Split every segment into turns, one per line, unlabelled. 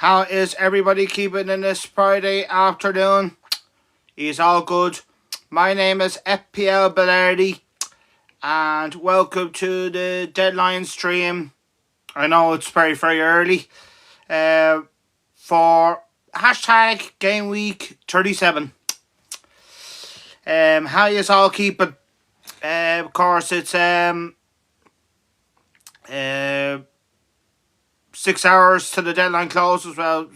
How is everybody keeping in this Friday afternoon? Is all good. My name is FPL Bellardi and welcome to the deadline stream. I know it's very early for hashtag game week 37. How you all keeping? Of course, it's 6 hours to the deadline close as well.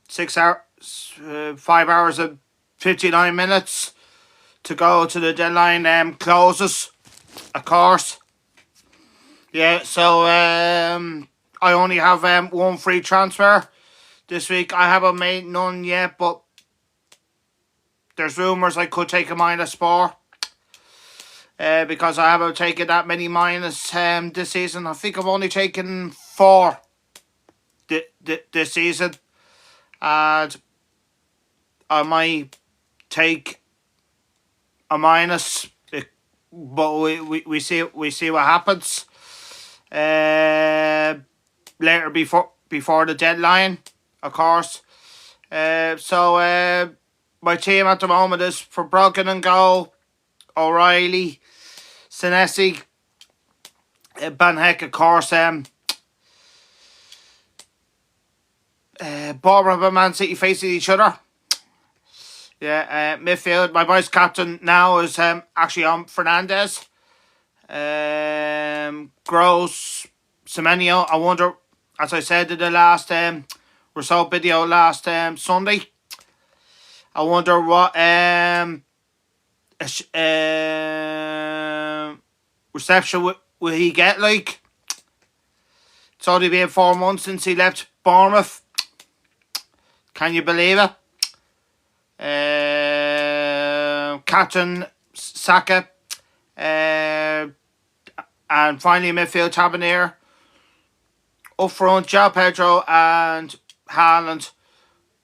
6 hours, 5 hours and 59 minutes to go to the deadline closes, of course. Yeah, so I only have one free transfer this week. I haven't made none yet, but there's rumours I could take a -4 because I haven't taken that many minus this season. I think I've only taken 4 this season, and I might take a minus, but we see what happens later before the deadline, of course. So my team at the moment is for Broggan and goal, O'Reilly, Senesi, Van Heck, of course. Bournemouth and Man City facing each other. Yeah, midfield. My vice captain now is actually on Fernandez. Gross, Semenyo. I wonder, as I said in the last result video last Sunday, I wonder what reception will he get like. It's only been 4 months since he left Bournemouth. Can you believe it? Captain Saka, and finally midfield Tavernier. Up front, João Pedro and Haaland.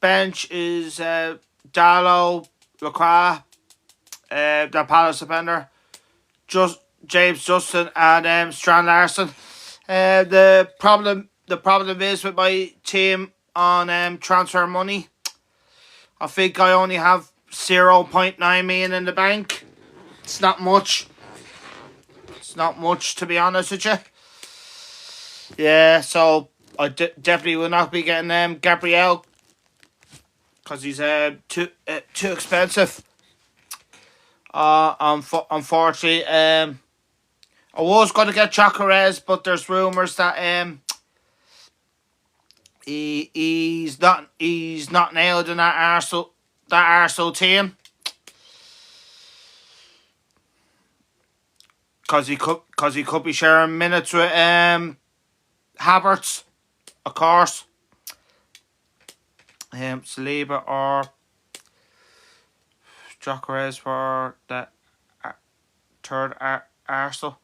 Bench is Dalot, Lacroix, the Palace defender, James Justin and Strand Larson. The problem is with my team on transfer money. I think I only have 0.9 million in the bank. It's not much. It's not much, to be honest with you. Yeah, so I definitely will not be getting Gabriel because he's too expensive. Unfortunately, I was going to get Chacarez, but there's rumours that he's not nailed in that Arsenal team because he could be sharing minutes with Havertz, of course. Saliba or Chacarez for the third Arsenal.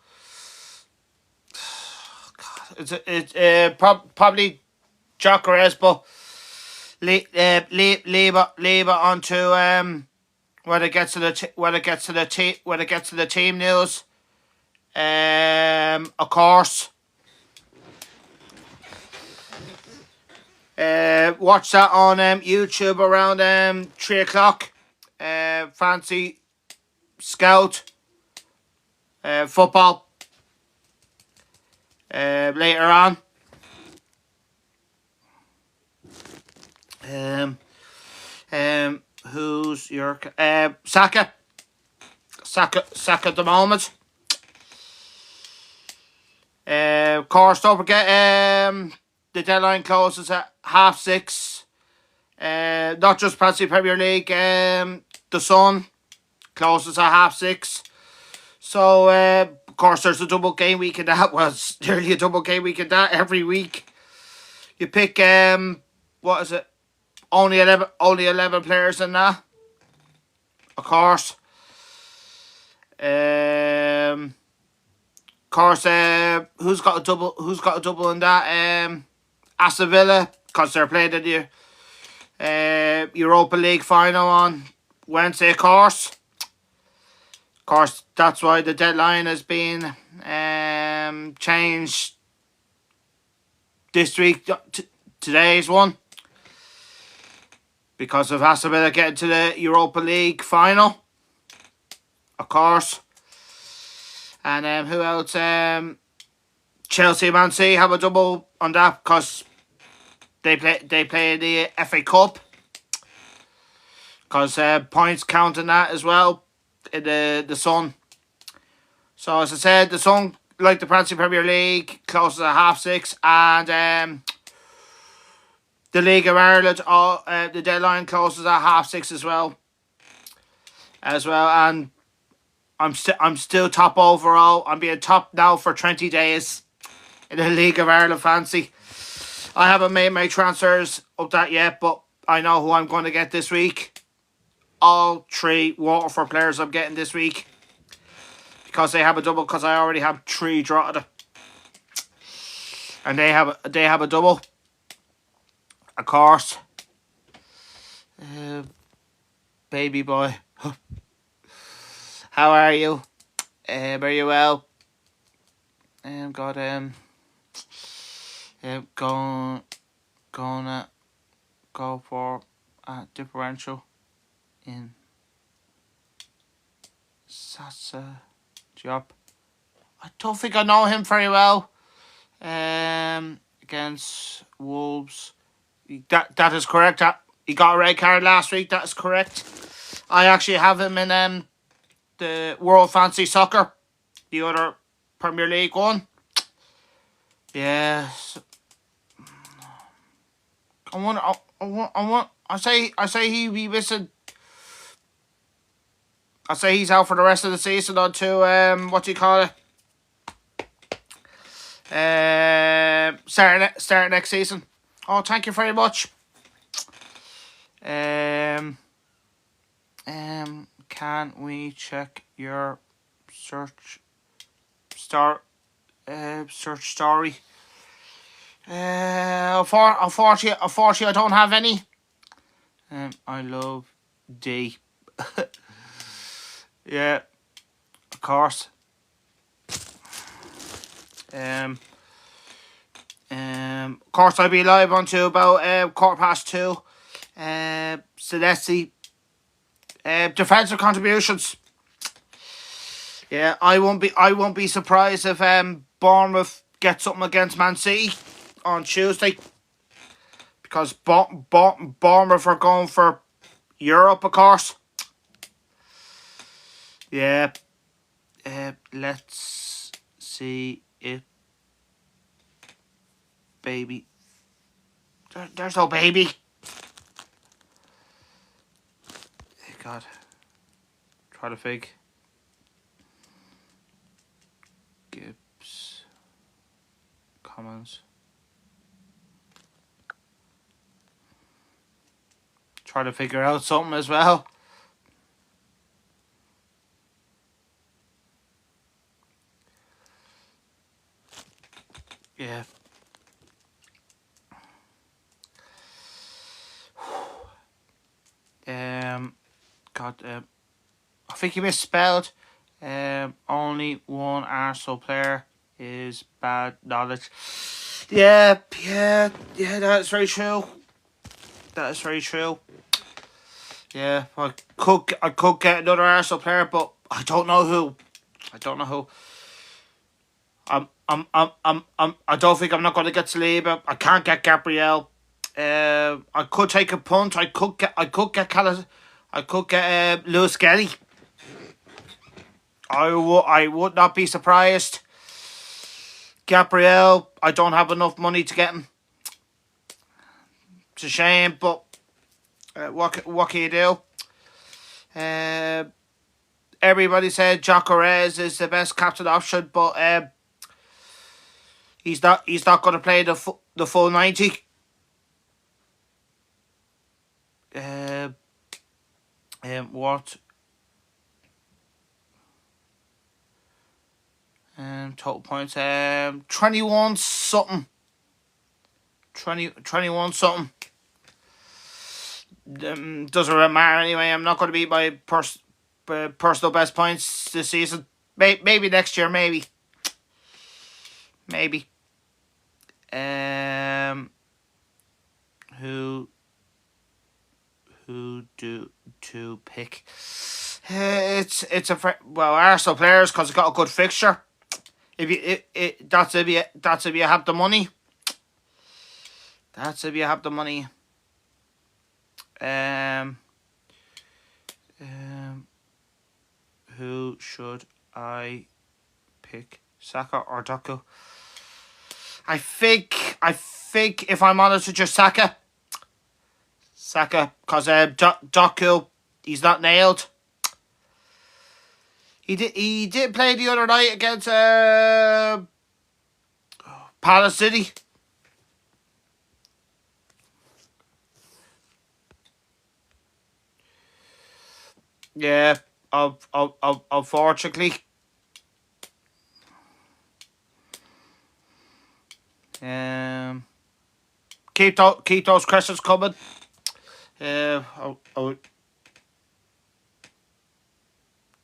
It's probably Chacarez, but leave it onto when it gets to the team news. Of course. Watch that on YouTube around 3 o'clock. Fancy Scout football later on. Who's your Saka at the moment. Of course, don't forget the deadline closes at 6:30. Not just Fantasy Premier League. The Sun closes at 6:30. So of course there's a double game week in that. Well, it's nearly a double game week in that every week. You pick what is it? Only 11 players in that. Of course. Who's got a double? Who's got a double in that? Aston Villa, because they're playing the Europa League final on Wednesday, of course. Of course, that's why the deadline has been changed this week, today's one, because of Aston Villa getting to the Europa League final, of course. And who else? Chelsea, Man City have a double on that because they play the FA Cup. Because points count in that as well in the Sun. So as I said, the Sun, like the Premier League, closes at 6:30, and the League of Ireland, the deadline closes at 6:30 as well. And I'm still top overall. I'm being top now for 20 days in the League of Ireland fancy. I haven't made my transfers of that yet, but I know who I'm going to get this week. All 3 Waterford players I'm getting this week, because they have a double, because I already have 3 drafted. And they have a double, of course. Baby boy. How are you? Are you well? Gonna go for a differential in Sasa Diop. I don't think I know him very well. Against Wolves. That is correct. He got a red card last week. That is correct. I actually have him in the World Fantasy Soccer, the other Premier League one. Yes. I say he be missing. I say he's out for the rest of the season on to what do you call it? Start next season. Oh, thank you very much. Can we check your search story? Unfortunately, I don't have any. I love D. Yeah, of course. Of course, I'll be live until about 2:15. Celeste. Defensive contributions. Yeah, I won't be surprised if Bournemouth get something against Man City on Tuesday, because Bournemouth are going for Europe, of course. Yeah. Let's see if baby. There's no baby. God. Try to fig. Gibbs. Commons. Try to figure out something as well. Yeah. I think he misspelled. Only one Arsenal player is bad knowledge. Yeah, that's very true. That is very true. Yeah, I could get another Arsenal player, but I don't know who. I don't think I'm not going to get Saliba. I can't get Gabriel. I could take a punt. I could get Lewis Kelly. I would not be surprised. Gabriel, I don't have enough money to get him. It's a shame, but what can you do? Everybody said Gyökeres is the best captain option, but he's not going to play the full 90. What? Total points. 21 something. 21 something. Doesn't really matter anyway. I'm not going to beat my personal best points this season. Maybe next year. Maybe. Who do to pick? It's well, Arsenal players because it's got a good fixture. If you that's if you have the money. That's if you have the money. Who should I pick? Saka or Doku? I think if I'm honest with you, Saka, because Doku, he's not nailed. He did play the other night against Palace City. Yeah, unfortunately. Keep those questions coming. I'll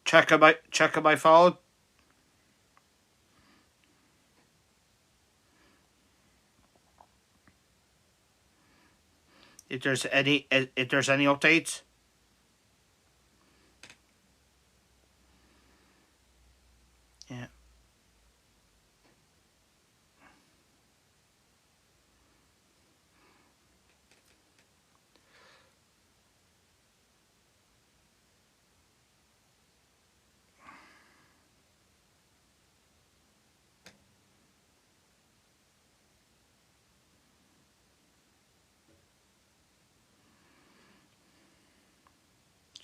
checking my phone. If there's any updates. Yeah.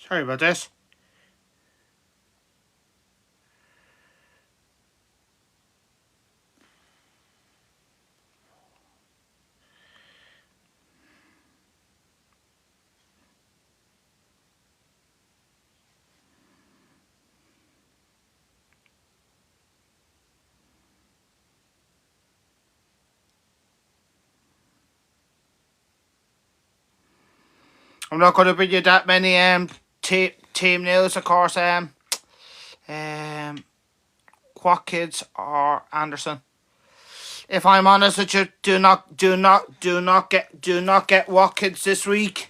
Sorry about this. I'm not going to bring you that many team news, of course. Watkins or Anderson. If I'm honest with you, do not get Watkins this week,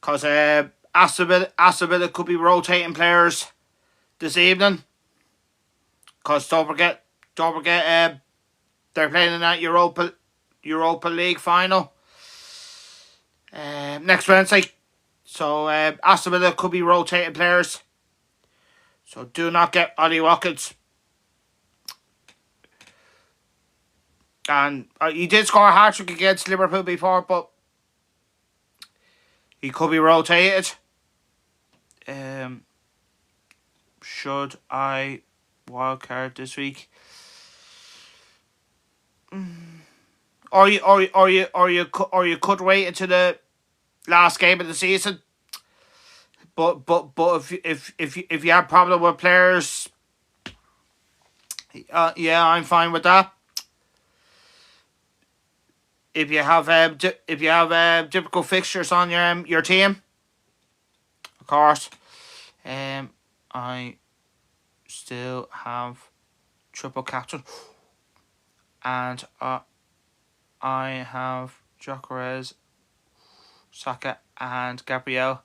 because Aston Villa could be rotating players this evening. Because don't forget, they're playing in that Europa League final next Wednesday. So Aston Villa could be rotating players. So do not get Ollie Watkins. And he did score a hat-trick against Liverpool before, but he could be rotated. Should I wildcard this week? Or you could wait until the last game of the season. But if you have problem with players, yeah, I'm fine with that. If you have difficult fixtures on your team, of course, I still have triple captain, and I have Gyökeres, Saka, and Gabriel.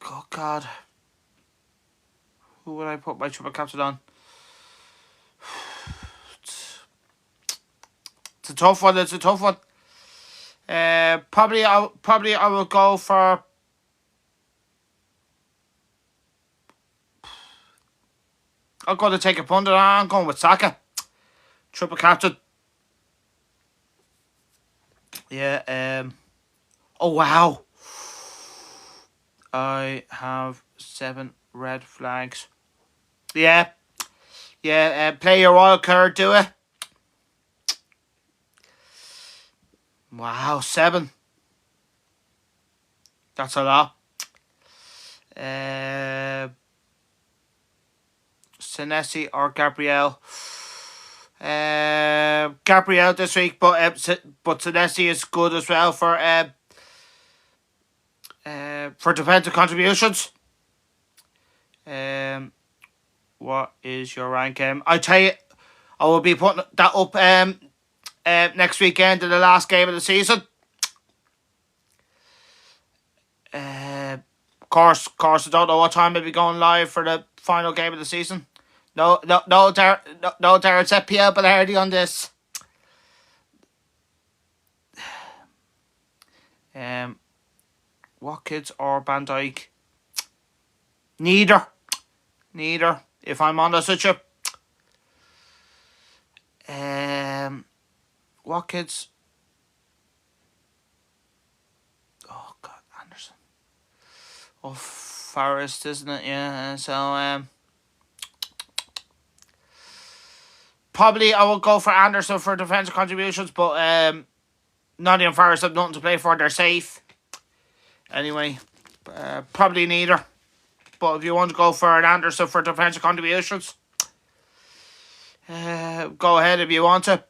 Oh God, who would I put my triple captain on? It's a tough one. Probably I will go for. I'm going to take a punt. I'm going with Saka, triple captain. Yeah. Oh wow. I have 7 red flags. Yeah. Play your wild card, do it. Wow, 7. That's a lot. Senesi or Gabriel. Gabriel this week, but Senesi is good as well for defensive contributions. What is your rank? I'll tell I will be putting that up next weekend in the last game of the season. Course, I don't know what time it'll be going live for the final game of the season. No, Darren, set Pierre Bellardi on this. Watkins or Van Dijk? Neither. If I'm honest with you. Watkins. Oh God, Anderson. Oh, Forest, isn't it? Yeah. So probably I will go for Anderson for defensive contributions, but Nottingham Forest have nothing to play for. They're safe. Anyway, probably neither. But if you want to go for an Anderson for defensive contributions, go ahead if you want to.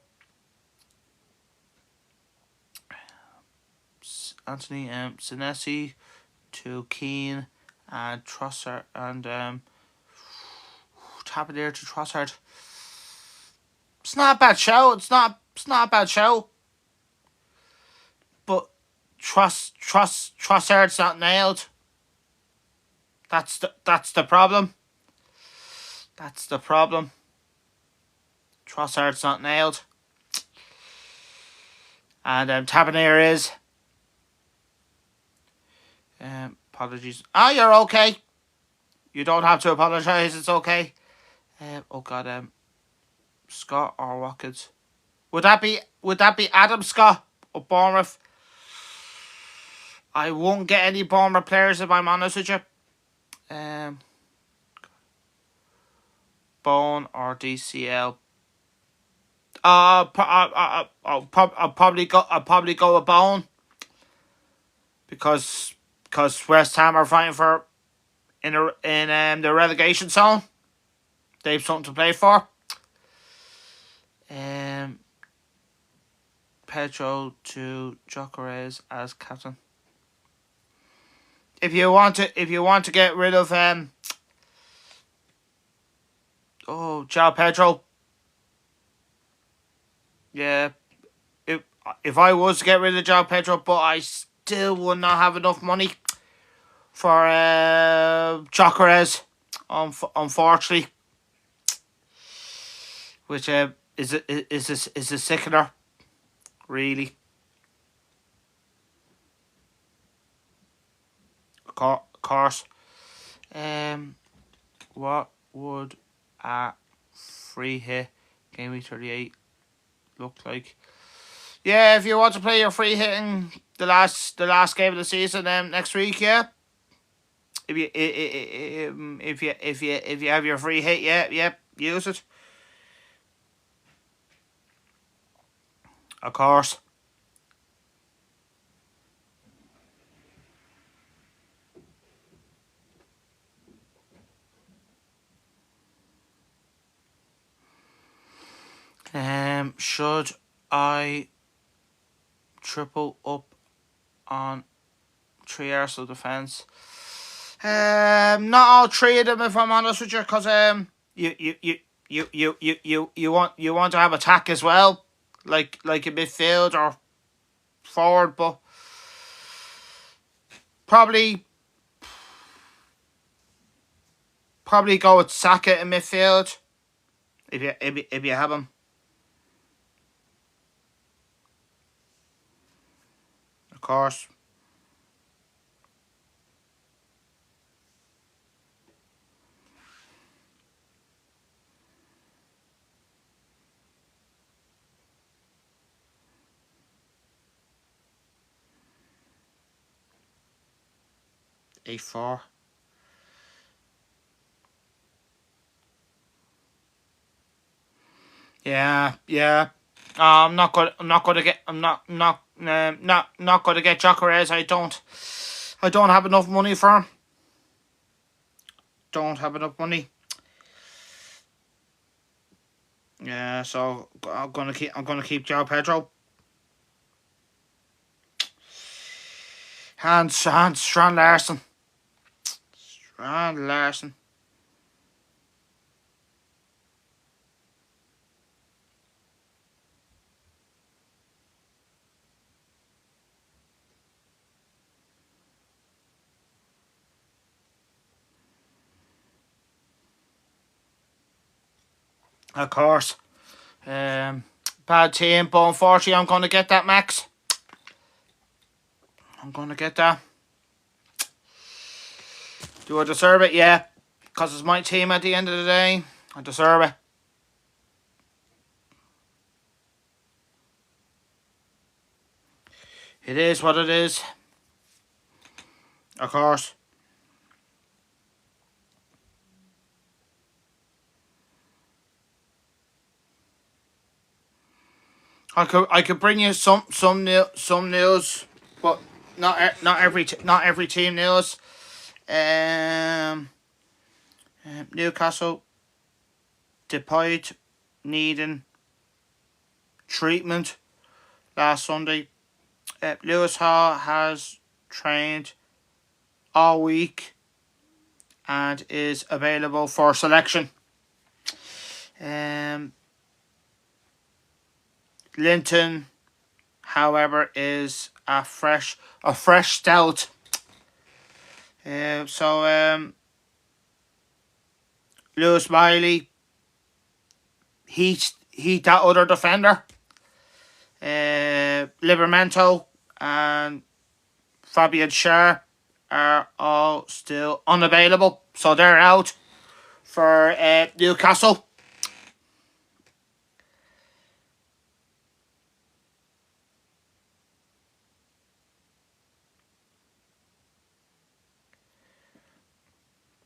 Anthony Senesi to Keane and Trossard and tap there to Trossard. It's not a bad show. It's not a bad show. But Trossard's not nailed. That's the problem. That's the problem. Trossard's not nailed. And Tavernier is. Apologies. You're okay. You don't have to apologise. It's okay. Oh God. Scott or Watkins? Would that be Adam Scott or Bournemouth? I won't get any Bournemouth players if I'm honest with you. Bone or DCL? I'll probably go with Bone because West Ham are fighting for in the relegation zone. They've something to play for. Pedro to Gyökeres as captain. If you want to get rid of João Pedro. Yeah. If I was to get rid of João Pedro, but I still would not have enough money for Gyökeres, unfortunately. Which is a sickener, really. Of course. What would a free hit game week 38 look like? Yeah, if you want to play your free hit in the last game of the season next week, yeah. If you have your free hit, yeah, use it. Of course. Should I triple up on 3 Arsenal defence? Not all 3 of them, if I'm honest with you, because you want to have attack as well, like a midfield or forward, but probably go with Saka in midfield if you have him. Of course. A4. Yeah. I'm not going to get Gyökeres. I don't have enough money for him. Don't have enough money. Yeah, so I'm gonna keep João Pedro. Strand Larson. Of course. Bad team, but unfortunately I'm going to get that, Max. I'm going to get that. Do I deserve it? Yeah. Because it's my team at the end of the day. I deserve it. It is what it is. Of course. I could bring you some news, but not every team news. Um, Newcastle despite needing treatment last Sunday. Lewis Hall has trained all week and is available for selection. Linton, however, is a fresh stout. Lewis Miley heat that other defender. Livramento and Fabian Schär are all still unavailable, so they're out for Newcastle.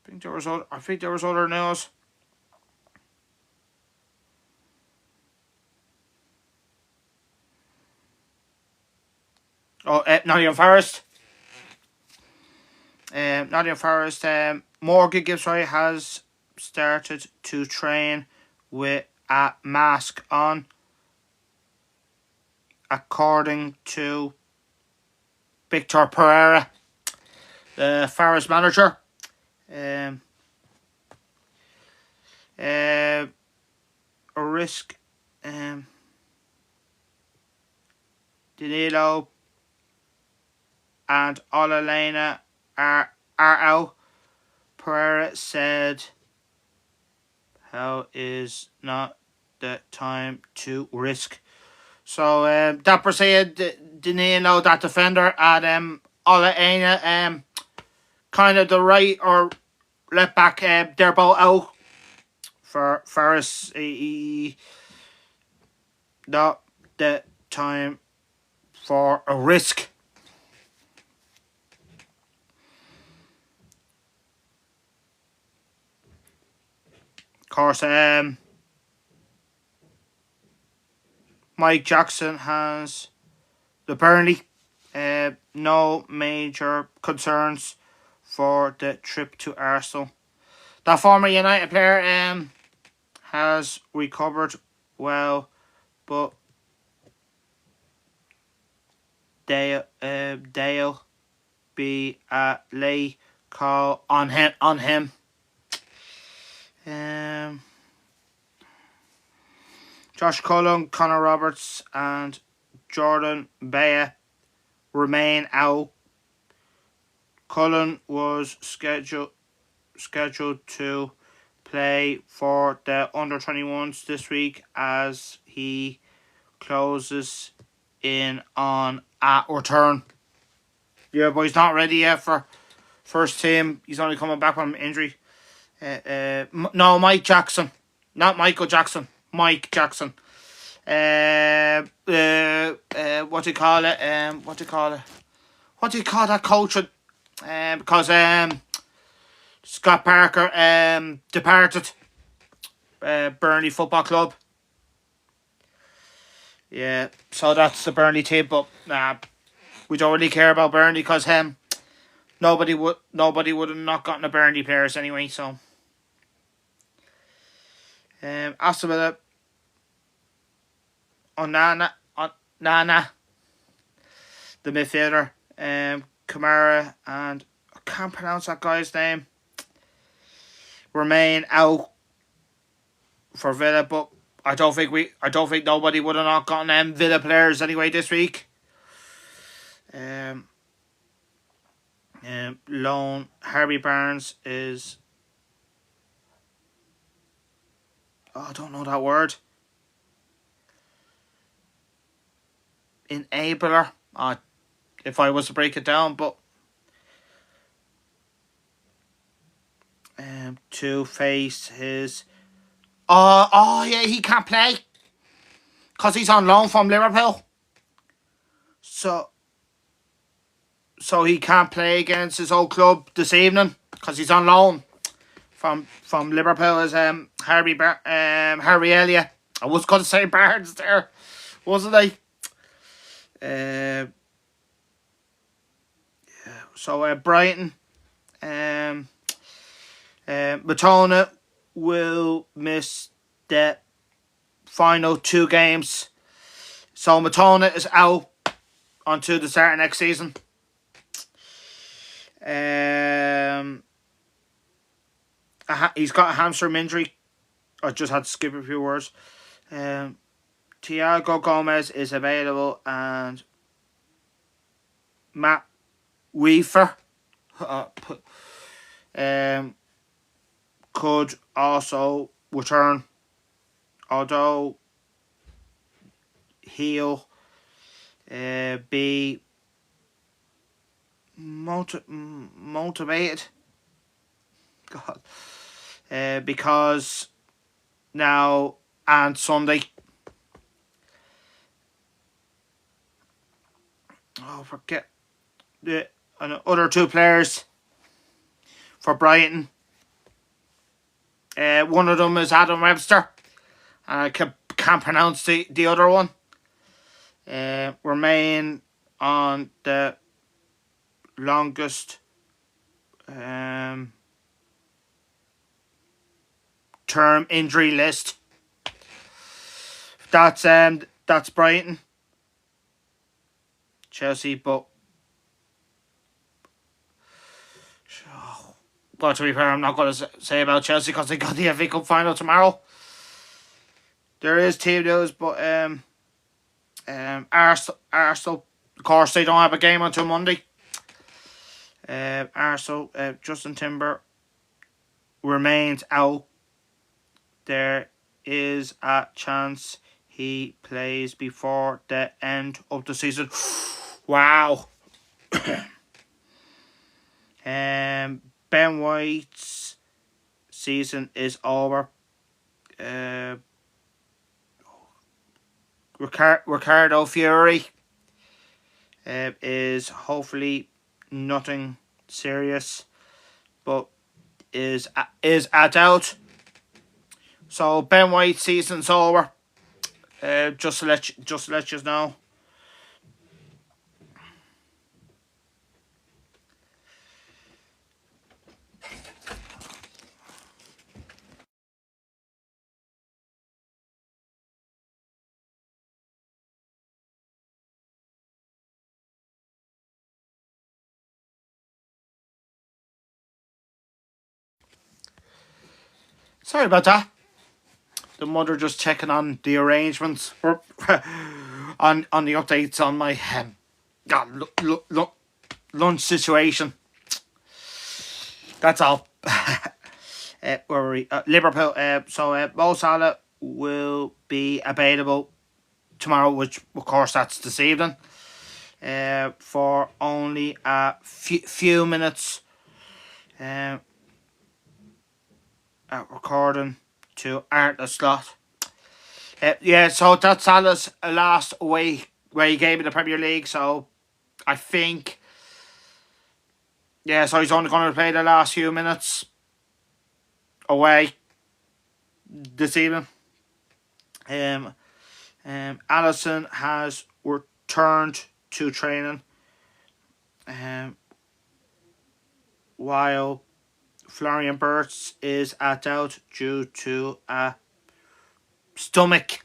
I think there was other news. Oh, Nottingham Forest. Nottingham Forest. Morgan Gibbs-White has started to train with a mask on, according to Victor Pereira, the Forest manager. A risk. Danilo and Olalena are out. Pereira said, "How is not the time to risk?" So that per se, Danilo, that defender, and Olalena, kind of the right or left back, they're both out for Ferris. Not the time for a risk. Of course, Mike Jackson has the Burnley. No major concerns for the trip to Arsenal. That former United player has recovered well, but they'll be a late call on him. Josh Cullen, Connor Roberts, and Jordan Beyer remain out. Cullen was scheduled to play for the under-21s this week as he closes in on a return. Yeah, but he's not ready yet for first team. He's only coming back from injury. No, Mike Jackson. Not Michael Jackson. Mike Jackson. What do you call it? What do you call that coach? Because Scott Parker departed Burnley Football Club. Yeah, so that's the Burnley team, but we don't really care about Burnley because nobody would have not gotten a Burnley players anyway. So Aston Villa, Nana, the midfielder, Kamara, and I can't pronounce that guy's name, remain out for Villa, but I don't think nobody would have not gotten Villa players anyway this week. Lone Harvey Barnes is I don't know that word. Enabler. If I was to break it down, but to face his. Yeah, he can't play because he's on loan from Liverpool. So he can't play against his old club this evening because he's on loan from Liverpool. As Harvey Elliott. I was going to say Barnes there, wasn't I? So Brighton, Matona will miss the final 2 games. So Matona is out until the start of next season. He's got a hamstring injury. I just had to skip a few words. Thiago Gomez is available, and Matt Weaver could also return, although he'll be motivated. God, because now and Sunday. Forget the other 2 players for Brighton. One of them is Adam Webster. I can't pronounce the other one. Remain on the longest term injury list. That's Brighton. Chelsea, but to be fair, I'm not going to say about Chelsea because they got the FA Cup final tomorrow. There is team news, but Arsenal, of course, they don't have a game until Monday. Arsenal, Justin Timber remains out. There is a chance he plays before the end of the season. Wow. Ben White's season is over. Ricardo Fiore is hopefully nothing serious, but is a doubt. So Ben White's season's over. Just to let you know. Sorry about that. The mother just checking on the arrangements on the updates on my lunch situation. That's all. Liverpool. So Mo Salah will be available tomorrow, which of course that's this evening. For only a few minutes. At recording to art the slot. So that's Salah's last away game in the Premier League. So I think, so he's only going to play the last few minutes away this evening. Alisson has returned to training, while Florian Wirtz is out due to a stomach.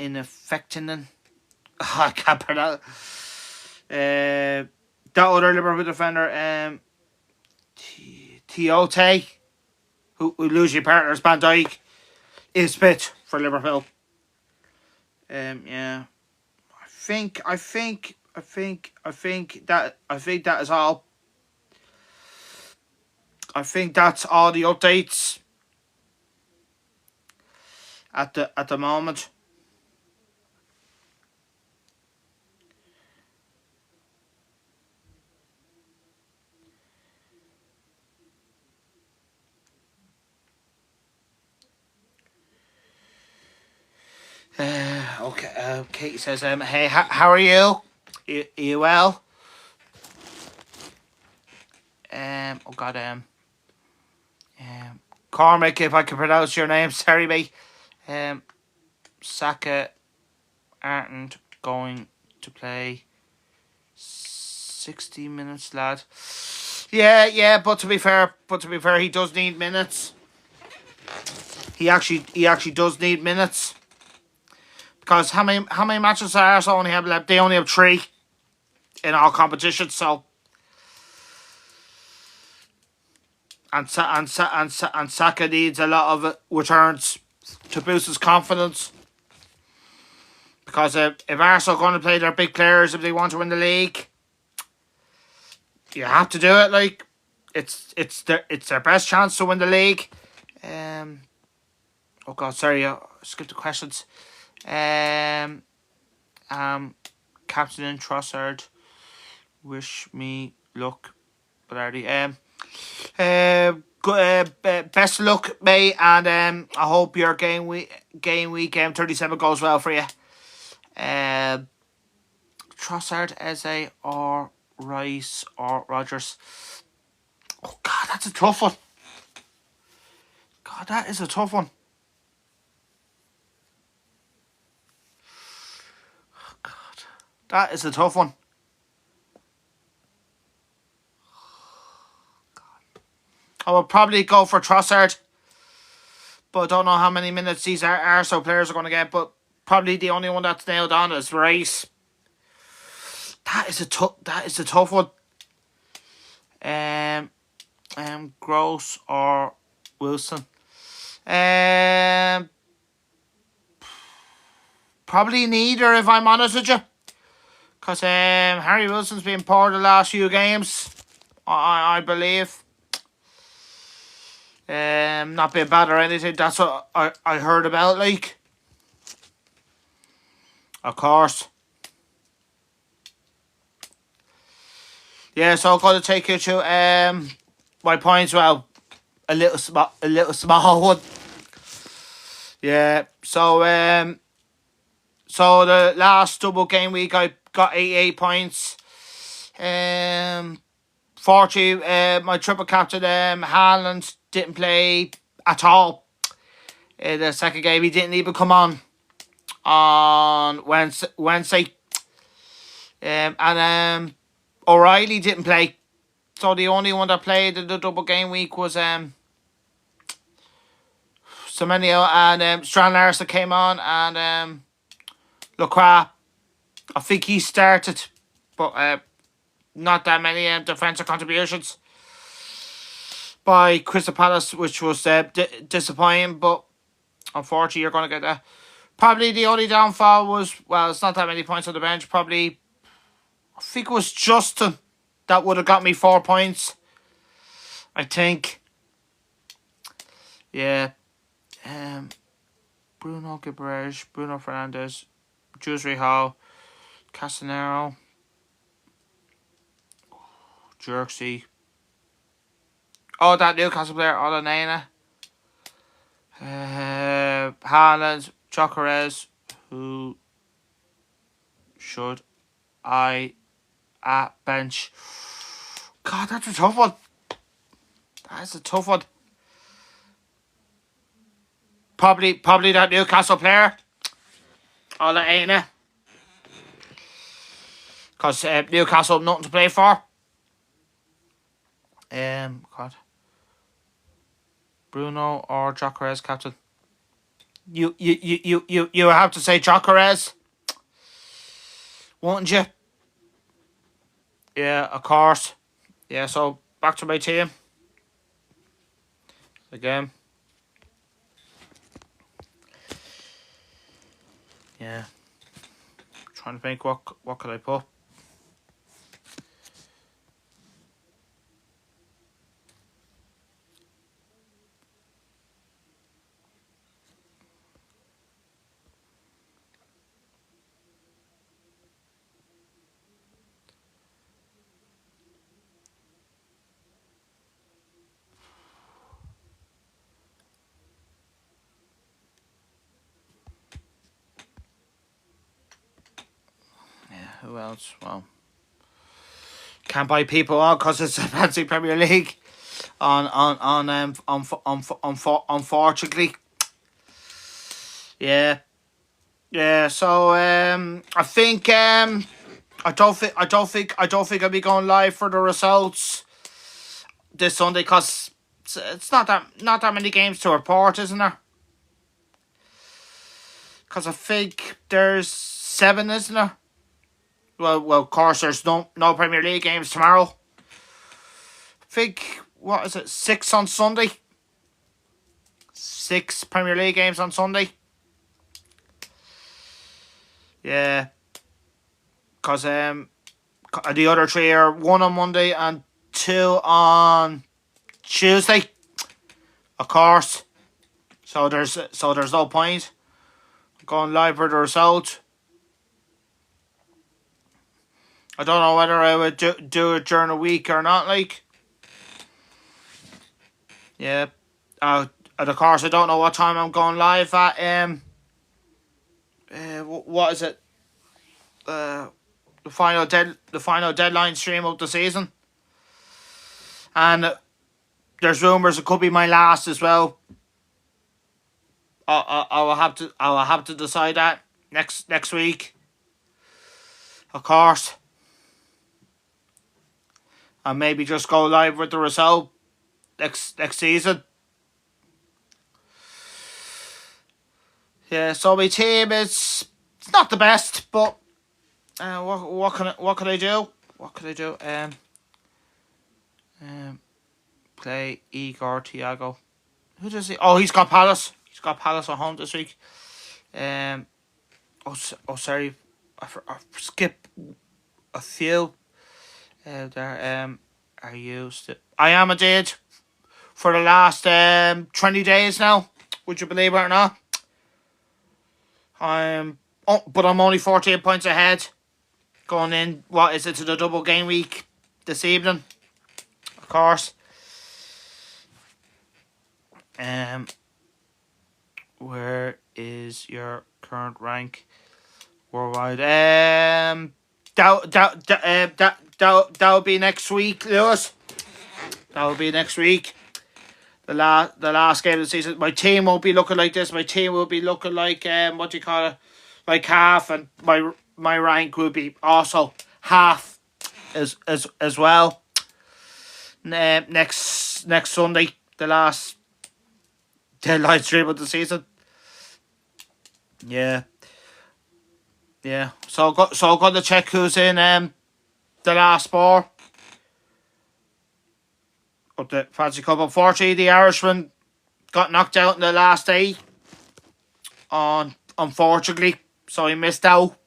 Infecting. I can't pronounce. That other Liverpool defender, Tiote, who lose your partners, Van Dijk, is fit for Liverpool. I think that is all. I think that's all the updates at the moment. Okay. Katie says, "Hey, how are you? You well? Oh God, Cormac, if I can pronounce your name, sorry, mate. Saka aren't going to play 60 minutes, lad. Yeah, but to be fair, he does need minutes. He actually does need minutes. Because how many matches are Arsenal only have left? They only have 3 in all competitions. So and Saka needs a lot of returns to boost his confidence. Because if Arsenal are going to play their big players, if they want to win the league, you have to do it. Like it's their best chance to win the league. Oh God, sorry, I skipped the questions. Captain Trossard, wish me luck, Blardy. Best of luck, mate, and I hope your game week 37 goes well for you. Trossard, Eze, or Rice, or Rogers. Oh God, that's a tough one. God, that is a tough one. Oh God, that is a tough one. I will probably go for Trossard, but I don't know how many minutes these Arsenal players are going to get. But probably the only one that's nailed on is Rice. That is a tough one. Gross or Wilson. Probably neither, if I'm honest with you, because Harry Wilson's been poor the last few games. I believe. Not being bad or anything. That's what I heard about. Like, of course. Yeah, so I'm going to take you to my points. Well, a little small one. Yeah. So so the last double game week I got 88 points. 40. My triple captain Haaland didn't play at all. In the second game, he didn't even come on Wednesday. And O'Reilly didn't play. So the only one that played in the double game week was Semenyo, and Strand Larson came on, and Lacroix. I think he started, but not that many defensive contributions by Crystal Palace, which was disappointing. But unfortunately, you're going to get that. Probably the only downfall was, well, it's not that many points on the bench. Probably, I think it was Justin that would have got me 4 points. I think. Yeah. Bruno Guimaraes, Bruno Fernandes, Jusri Hall, Casanero, Jerksey. Oh, that Newcastle player, Olanena. Haaland, Chocorez, who should I at bench? God, that's a tough one. That's a tough one. Probably that Newcastle player, Olanena. Because Newcastle have nothing to play for. God. Bruno or Chocorez, captain? You have to say Chocorez, won't you? Yeah, of course. Yeah, so back to my team. Again. Yeah. Trying to think what could I put? Who else? Well, can't buy people on because it's a fancy Premier League. Unfortunately, yeah, yeah. So I think I don't think I'll be going live for the results this Sunday because it's not that many games to report, isn't there? Because I think there's 7, isn't there? Well, of course, there's no Premier League games tomorrow. I think, what is it, 6 on Sunday? 6 Premier League games on Sunday. Yeah. Because the other 3 are 1 on Monday and 2 on Tuesday. Of course. So there's no point going live for the result. I don't know whether I would do it during the week or not, like. Yeah. And of course, I don't know what time I'm going live at. What is it? The final deadline stream of the season. And there's rumours it could be my last as well. I will have to decide that next week. Of course. And maybe just go live with the result next season. Yeah, so my team it's not the best, but what can I do? What can I do? Play Igor Thiago. Who does he? Oh, he's got Palace. He's got Palace at home this week. Sorry, I skipped a few. There. Are you still? I am indeed. For the last 20 days now. Would you believe it or not? But I'm only 14 points ahead. Going in, what is it, to the double game week this evening? Of course. Where is your current rank worldwide? That'll be next week, Lewis. That'll be next week. The last game of the season. My team won't be looking like this. My team will be looking like what do you call it? Like half, and my rank will be also half as well. Next Sunday, the last deadline stream of the season. Yeah. So I'm going to check who's in the last 4 of the Fantasy Cup. Unfortunately, the Irishman got knocked out in the last day. Unfortunately, so he missed out.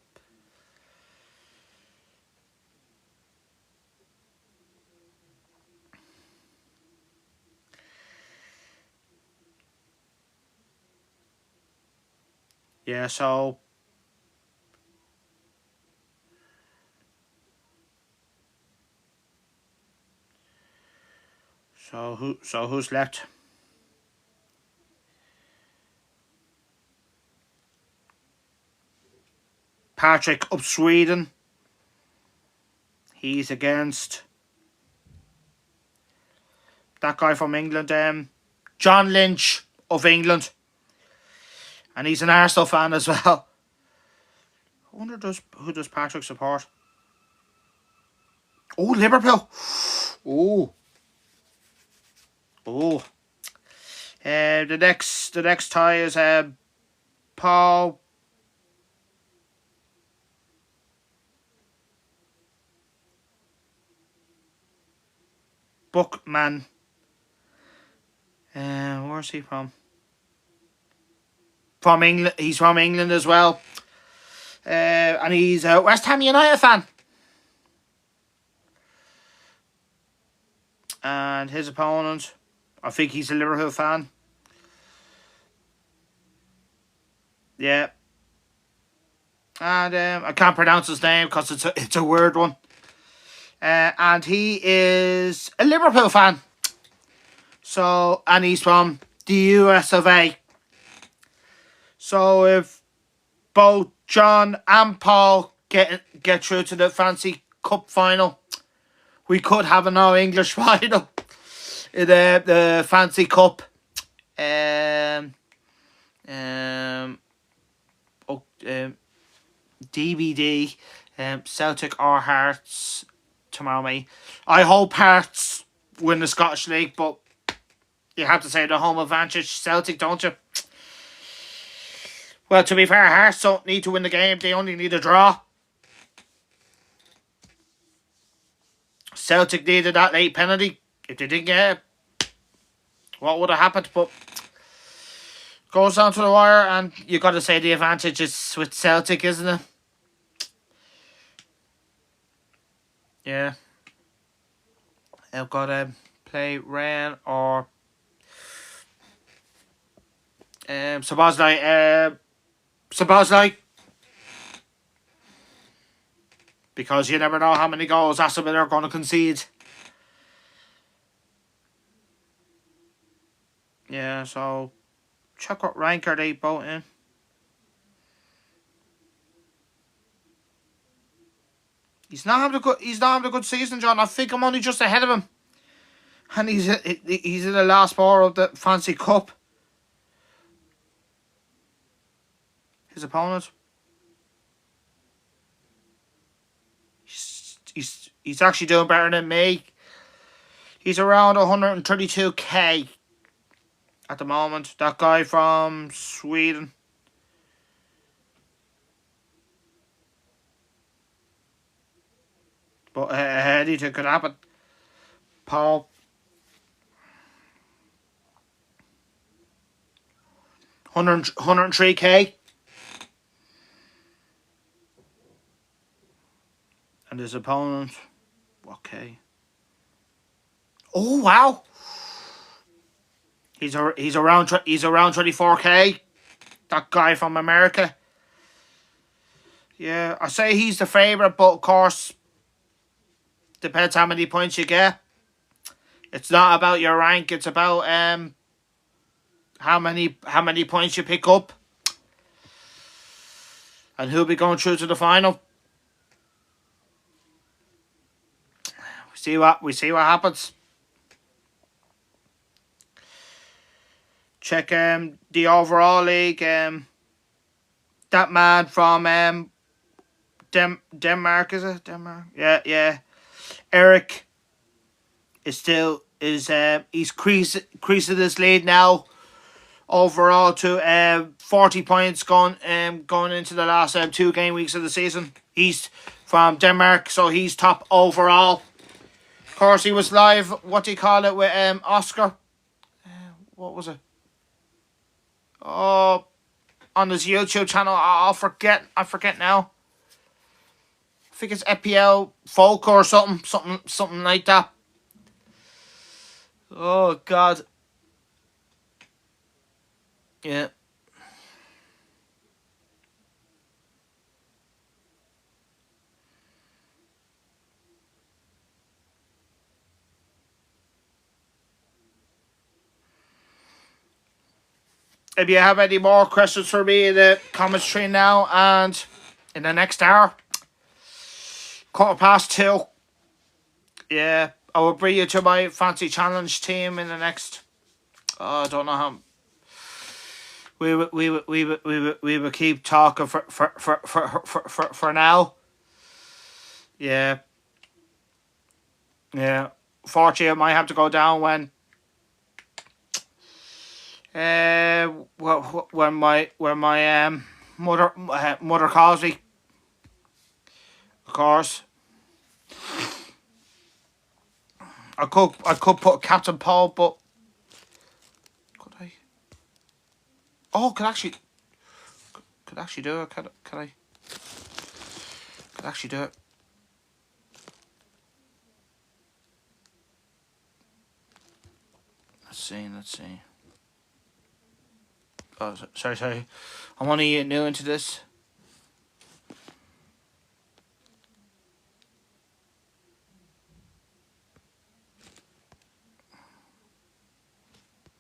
Yeah, so who's left? Patrick of Sweden. He's against that guy from England, John Lynch of England. And he's an Arsenal fan as well. I wonder who does Patrick support? Oh, Liverpool. The next tie is Paul Buckman. Where's he from? From England. He's from England as well. And he's a West Ham United fan. And his opponent, I think he's a Liverpool fan. Yeah. And I can't pronounce his name because it's a weird one. And he is a Liverpool fan. So, and he's from the US of A. So if both John and Paul get through to the Fancy Cup final. We could have an all English final in the Fancy Cup. DVD, Celtic or Hearts tomorrow night. I hope Hearts win the Scottish League, but you have to say the home advantage Celtic, don't you? Well, to be fair, Hearts don't need to win the game. They only need a draw. Celtic needed that late penalty. If they didn't get it, what would have happened? But goes down to the wire, and you got to say the advantage is with Celtic, isn't it? Yeah. I've got to play Ren or Szoboszlai. Szoboszlai. Because you never know how many goals Aston Villa are going to concede. Yeah, so check what rank are they both in. He's not having a good season, John. I think I'm only just ahead of him. And he's in the last four of the Fancy Cup. His opponent. He's actually doing better than me. He's around 132k at the moment. That guy from Sweden. But anything could happen. Paul. 103k. And his opponent. Okay. Oh wow. He's around 24k. That guy from America. Yeah, I say he's the favourite, but of course, depends how many points you get. It's not about your rank. It's about how many points you pick up, and who'll be going through to the final. We see what happens. Check the overall league. That man from Denmark, is it? Denmark? Yeah. Eric is he's creasing his lead now overall to 40 points going into the last 2 game weeks of the season. He's from Denmark, so he's top overall. Of course, he was live, what do you call it, with Oscar. What was it? Oh, on his YouTube channel. I forget now. I think it's FPL Folk or something like that. Oh God. Yeah. If you have any more questions for me in the comments stream now and in the next hour, 2:15. Yeah, I will bring you to my fancy challenge team in the next. I don't know how. We will keep talking for now. Yeah. Fortunately, I might have to go down when my mother calls me. Of course. I could put Captain Paul, but could I? Oh, could actually do it. Could I? Could actually do it. Let's see. Oh, sorry. I'm only new into this.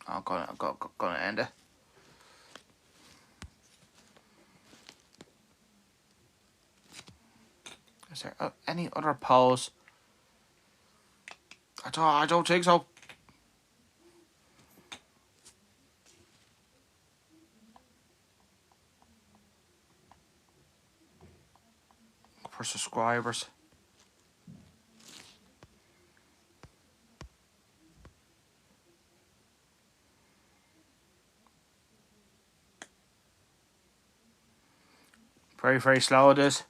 I'm gonna end it. Is there any other polls? I don't think so. For subscribers. Very, very slow it is.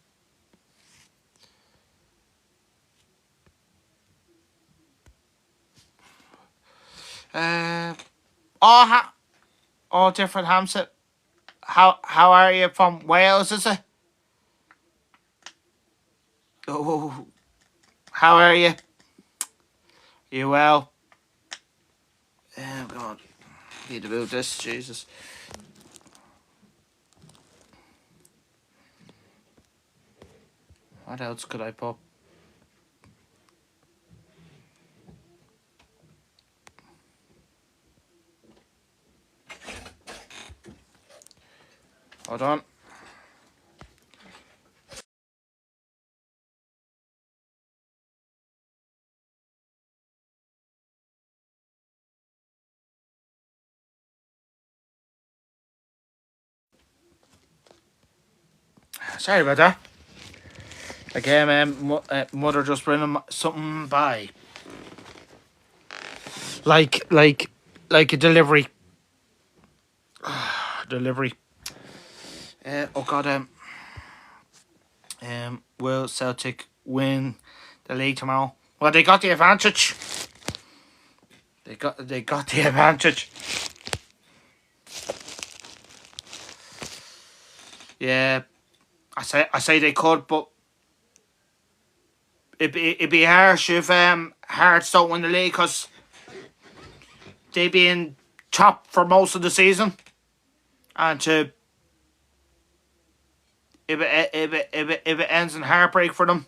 All different Hampstead. How are you from Wales, is it? Oh, how are you? You well? Oh God, need to move this, Jesus. What else could I put? Hold on. Sorry about that. Again, mother just bringing something by. Like a delivery. Delivery. Oh God. Will Celtic win the league tomorrow? Well, they got the advantage. They got the advantage. Yeah, I say they could, but it'd be harsh if Hearts don't win the league because they be in top for most of the season, and if it ends in heartbreak for them,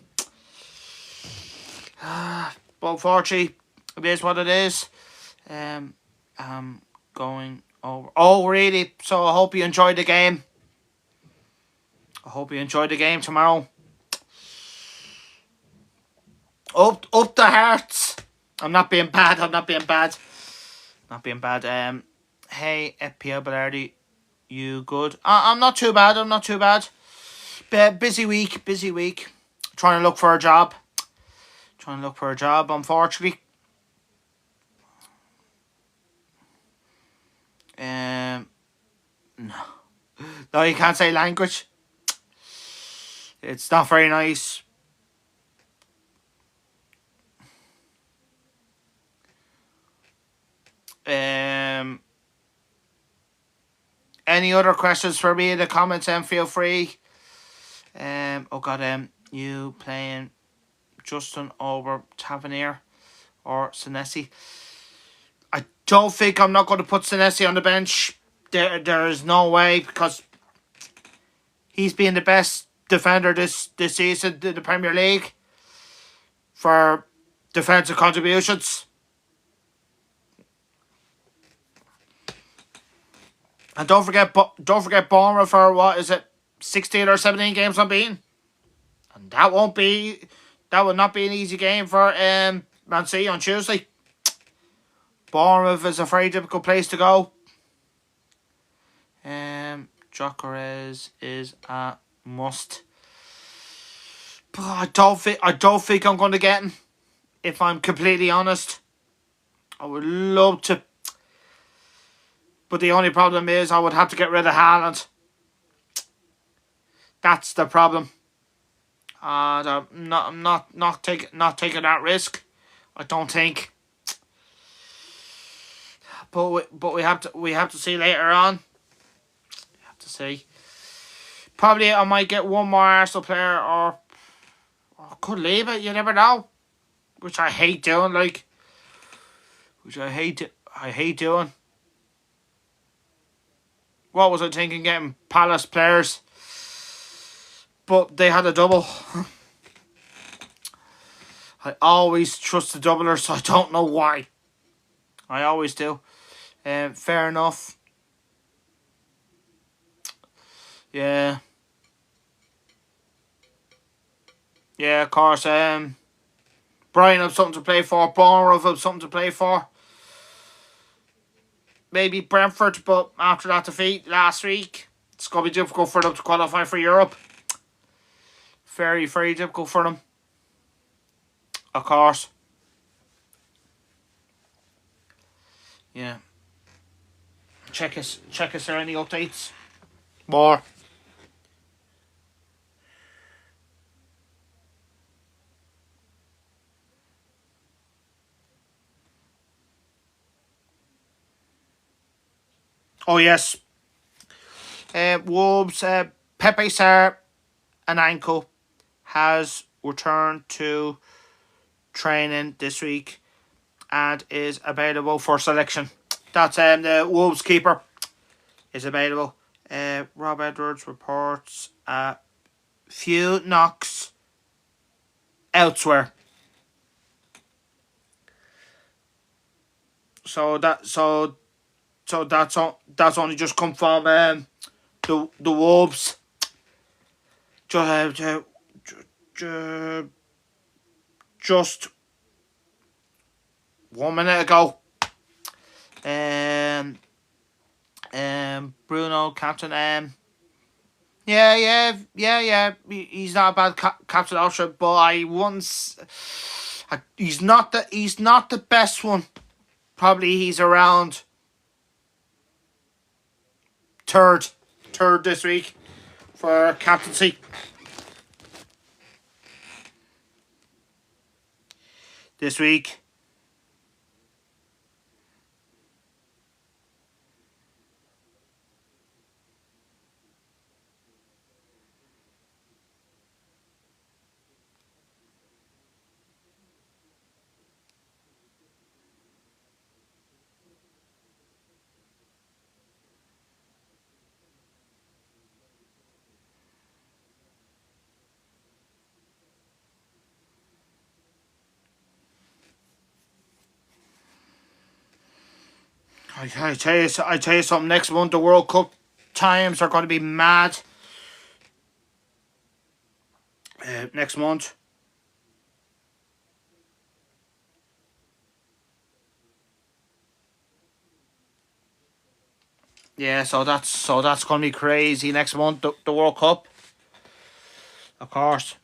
but unfortunately, it is what it is. I'm going over. Oh, really? So I hope you enjoyed the game. I hope you enjoyed the game tomorrow. Up the Hearts. I'm not being bad. Not being bad. Hey, FPL Ballardi, you good? I'm not too bad. Busy week. Trying to look for a job. Unfortunately. No. No, you can't say language. It's not very nice. Any other questions for me in the comments? Feel free. Oh God. You playing Justin over Tavernier or Senesi? I don't think I'm not going to put Senesi on the bench. There is no way because he's been the best defender this season in the Premier League for defensive contributions. And don't forget Bournemouth for what is it, 16 or 17 games unbeaten, and that will not be an easy game for Man City on Tuesday. Bournemouth is a very difficult place to go. Gyökeres is a must. But I don't think I'm going to get him. If I'm completely honest, I would love to, but the only problem is I would have to get rid of Haaland. That's the problem. I'm not taking that risk. I don't think. But we have to see later on. We have to see. Probably I might get one more Arsenal player or could leave it. You never know. Which I hate doing. I hate doing. What was I thinking? Getting Palace players, but they had a double. I always trust the doublers, so I don't know why. I always do. Fair enough. Yeah. Yeah, of course. Brian have something to play for. Bournemouth have something to play for. Maybe Brentford, but after that defeat last week, it's going to be difficult for them to qualify for Europe. Very, very difficult for them. Of course. Yeah. Check us there any updates. More. Oh yes. Wolves, Pepe Sarr and ankle has returned to training this week and is available for selection. That's the Wolves keeper is available. Rob Edwards reports a few knocks elsewhere. So that's only just come from the Wolves. Just 1 minute ago. Bruno captain. Yeah. He's not a bad captain option, but he's not the best one. Probably he's around third this week for captaincy. This week. I tell you something. Next month, the World Cup times are going to be mad. Next month. Yeah, so that's going to be crazy next month. The World Cup, of course.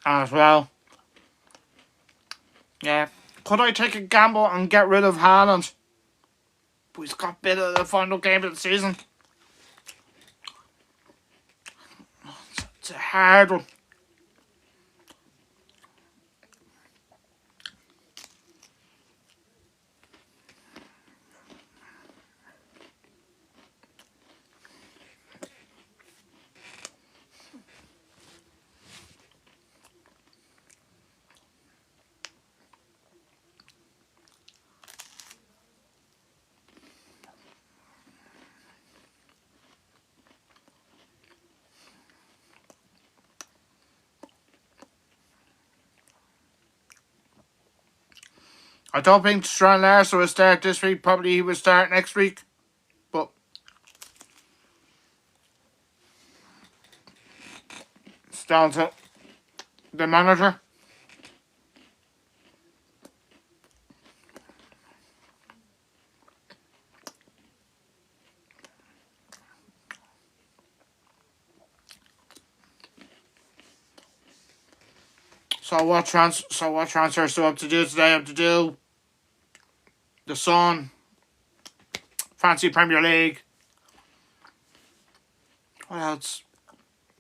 As well. Yeah. Could I take a gamble and get rid of Haaland? But he's got bit of the final game of the season. It's a hard one. I don't think Strand Larson will start this week. Probably he will start next week. But it's down to the manager. So what transfers do I have to do today? I have to do the Sun, Fancy Premier League. What else?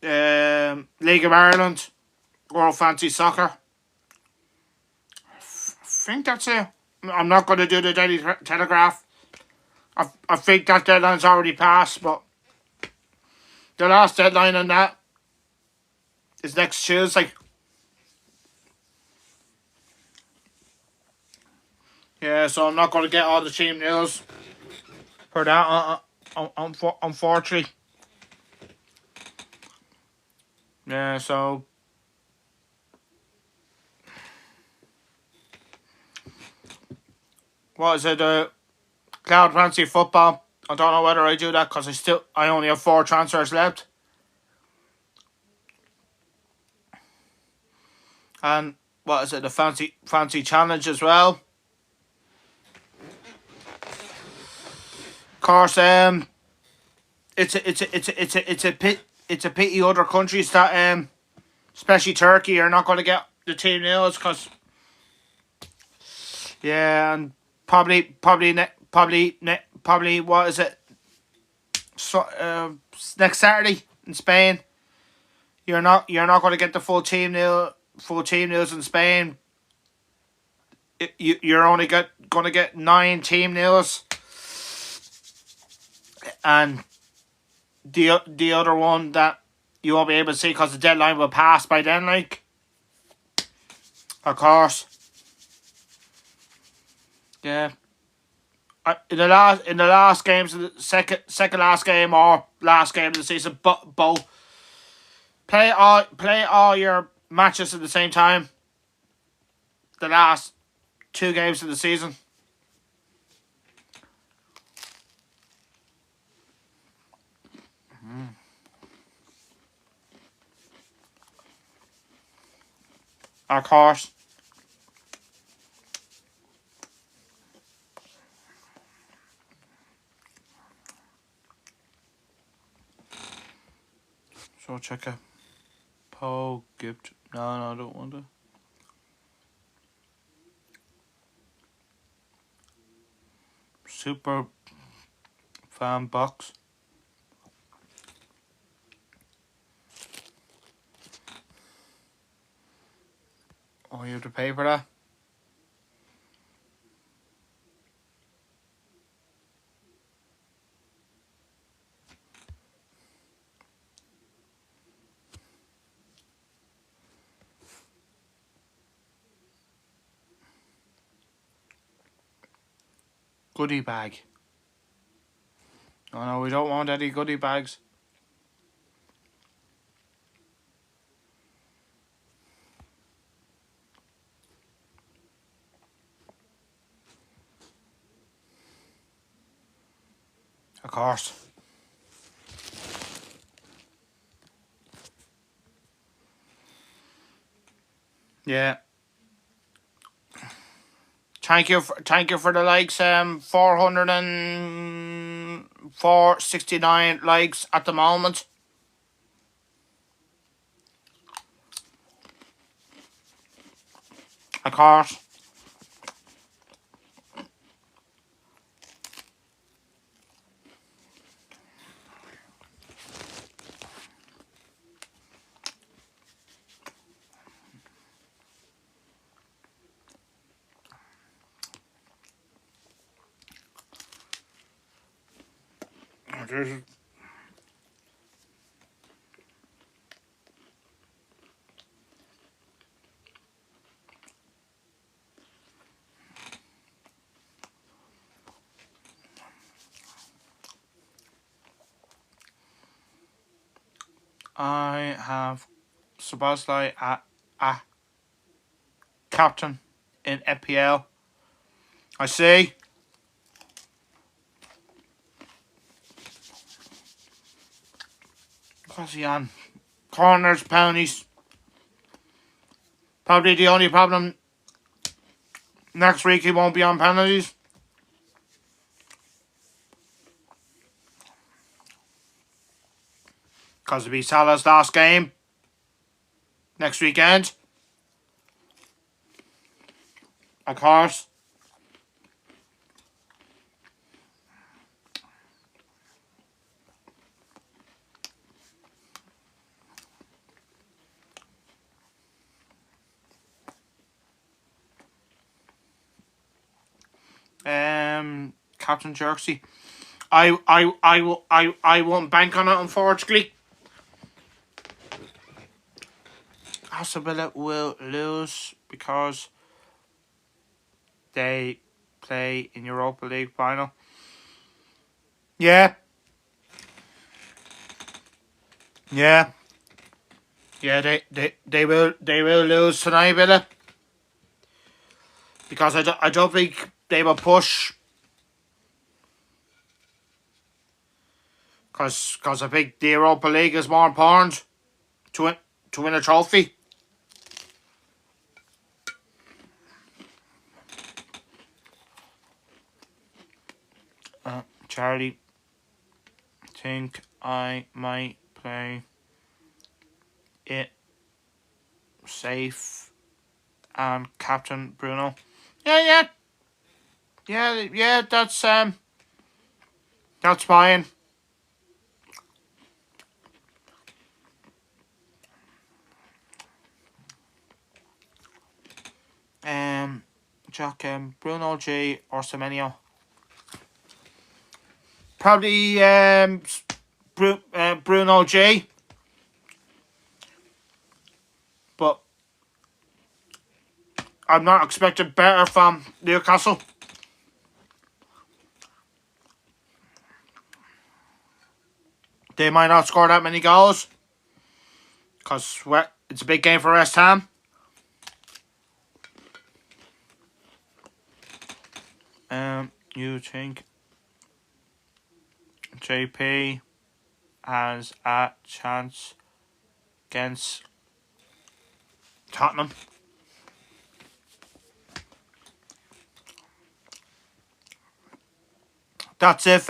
League of Ireland, World Fancy Soccer. I think that's it. I'm not going to do the Daily Telegraph. I think that deadline's already passed, but the last deadline on that is next Tuesday. Yeah, so I'm not going to get all the team news for that, unfortunately. Yeah, so what is it? Cloud Fantasy Football. I don't know whether I do that because I only have 4 transfers left. And what is it? The Fancy Challenge as well. Of course, it's a pity other countries that especially Turkey are not going to get the team news because and probably what is it? So next Saturday in Spain, you're not going to get the full team news in Spain. You're only going to get 9 team news, and the other one that you won't be able to see because the deadline will pass by then. Like, of course, yeah. In the last games of the second last game or last game of the season, both play all your matches at the same time. The last 2 games of the season. Of course. So check out Paul Gift. No, I don't want to. Super fan box. Oh, you have to pay for that? Goodie bag. Oh no, we don't want any goodie bags. Of course. Yeah. Thank you for the likes. 469 likes at the moment. Of course. I have Sabazlai a captain in FPL. I see. What's he on? Corners, penalties. Probably the only problem. Next week he won't be on penalties. Because it'll be Salah's last game. Next weekend. Of course. Captain Jersey. I won't bank on it, unfortunately. Aston Villa will lose because they play in Europa League final. Yeah. Yeah. Yeah, they will lose tonight, Villa. Because I don't think they will push Because I think the Europa League is more important to win a trophy. Charlie, think I might play it safe and captain Bruno. Yeah. That's fine. Jack, Bruno G or Semenyo. Probably Bruno G. But I'm not expecting better from Newcastle. They might not score that many goals. Because it's a big game for West Ham. You think JP has a chance against Tottenham? That's if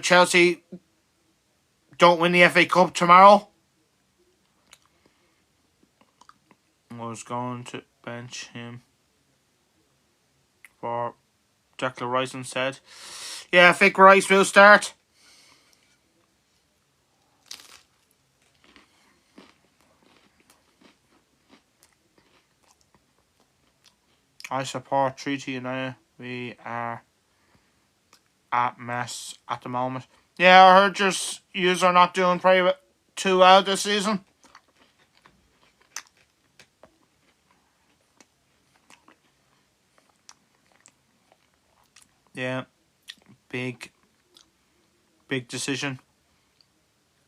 Chelsea don't win the FA Cup tomorrow. I was going to bench him for Declan Rice instead. Yeah, I think Rice will start. I support Treaty United. We are at mess at the moment. Yeah, I heard yous are not doing too well this season. Yeah, big decision.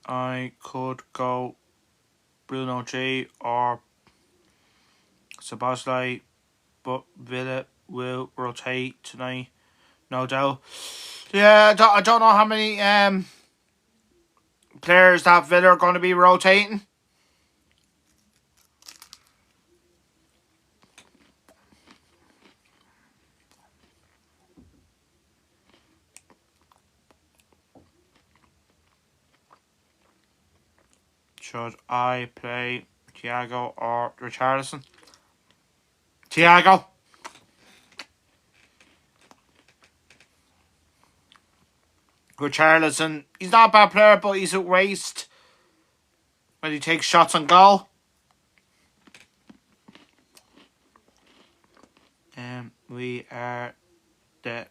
I could go Bruno G or Szoboszlai, but Villa will rotate tonight, no doubt. Yeah, I don't know how many players that Villa are going to be rotating. Should I play Thiago or Richarlison? Thiago. Richarlison, he's not a bad player, but he's a waste when he takes shots on goal. We are the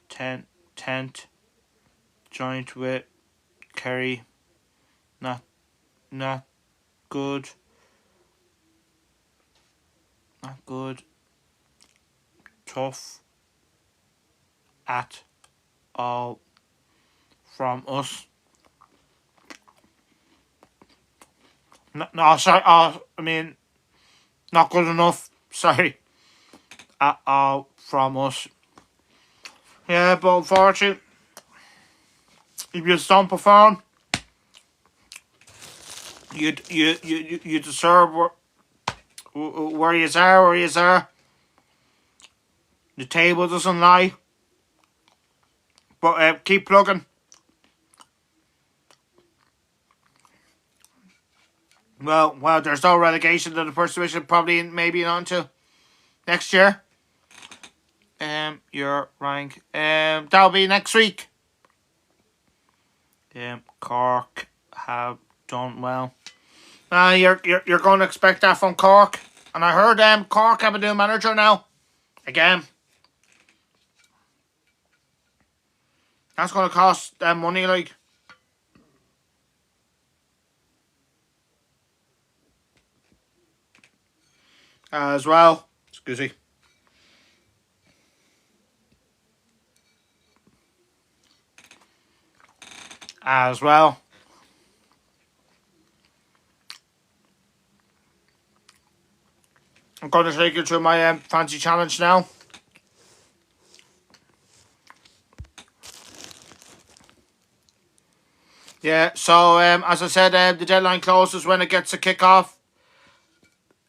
10th joint with Kerry. Not good. Not good. Tough at all from us. No, sorry. I mean, not good enough. Sorry. At all from us. Yeah, but unfortunately, if you don't perform, you deserve where you are. The table doesn't lie. But keep plugging. Well, there's no relegation to the first division. Probably maybe on to next year. Your rank. That'll be next week. Cork have done well. You're going to expect that from Cork. And I heard Cork have a new manager now. Again. That's going to cost them money, like. As well. Excuse me. As well. I'm going to take you through my fancy challenge now. Yeah, so as I said, the deadline closes when it gets a kick-off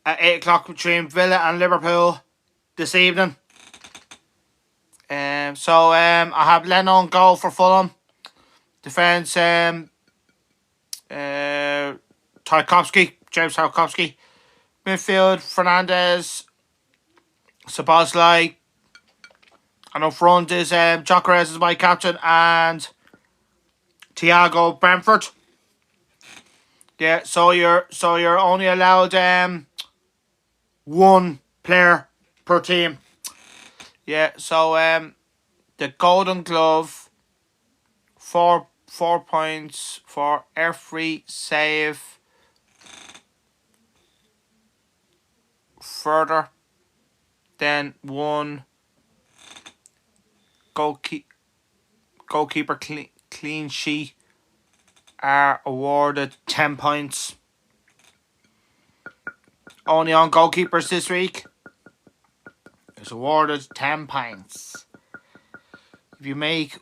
at 8 o'clock between Villa and Liverpool this evening. I have Leno on goal for Fulham. Defence, Tarkovsky, James Tarkovsky. Midfield, Fernandez, Szoboszlai. And up front is Gyökeres is my captain and Thiago Brentford. Yeah, so you're only allowed one player per team. Yeah, so the Golden Glove, 4 points for every save further than one goalkeeper clean sheet are awarded 10 points. Only on goalkeepers this week is awarded 10 points. If you make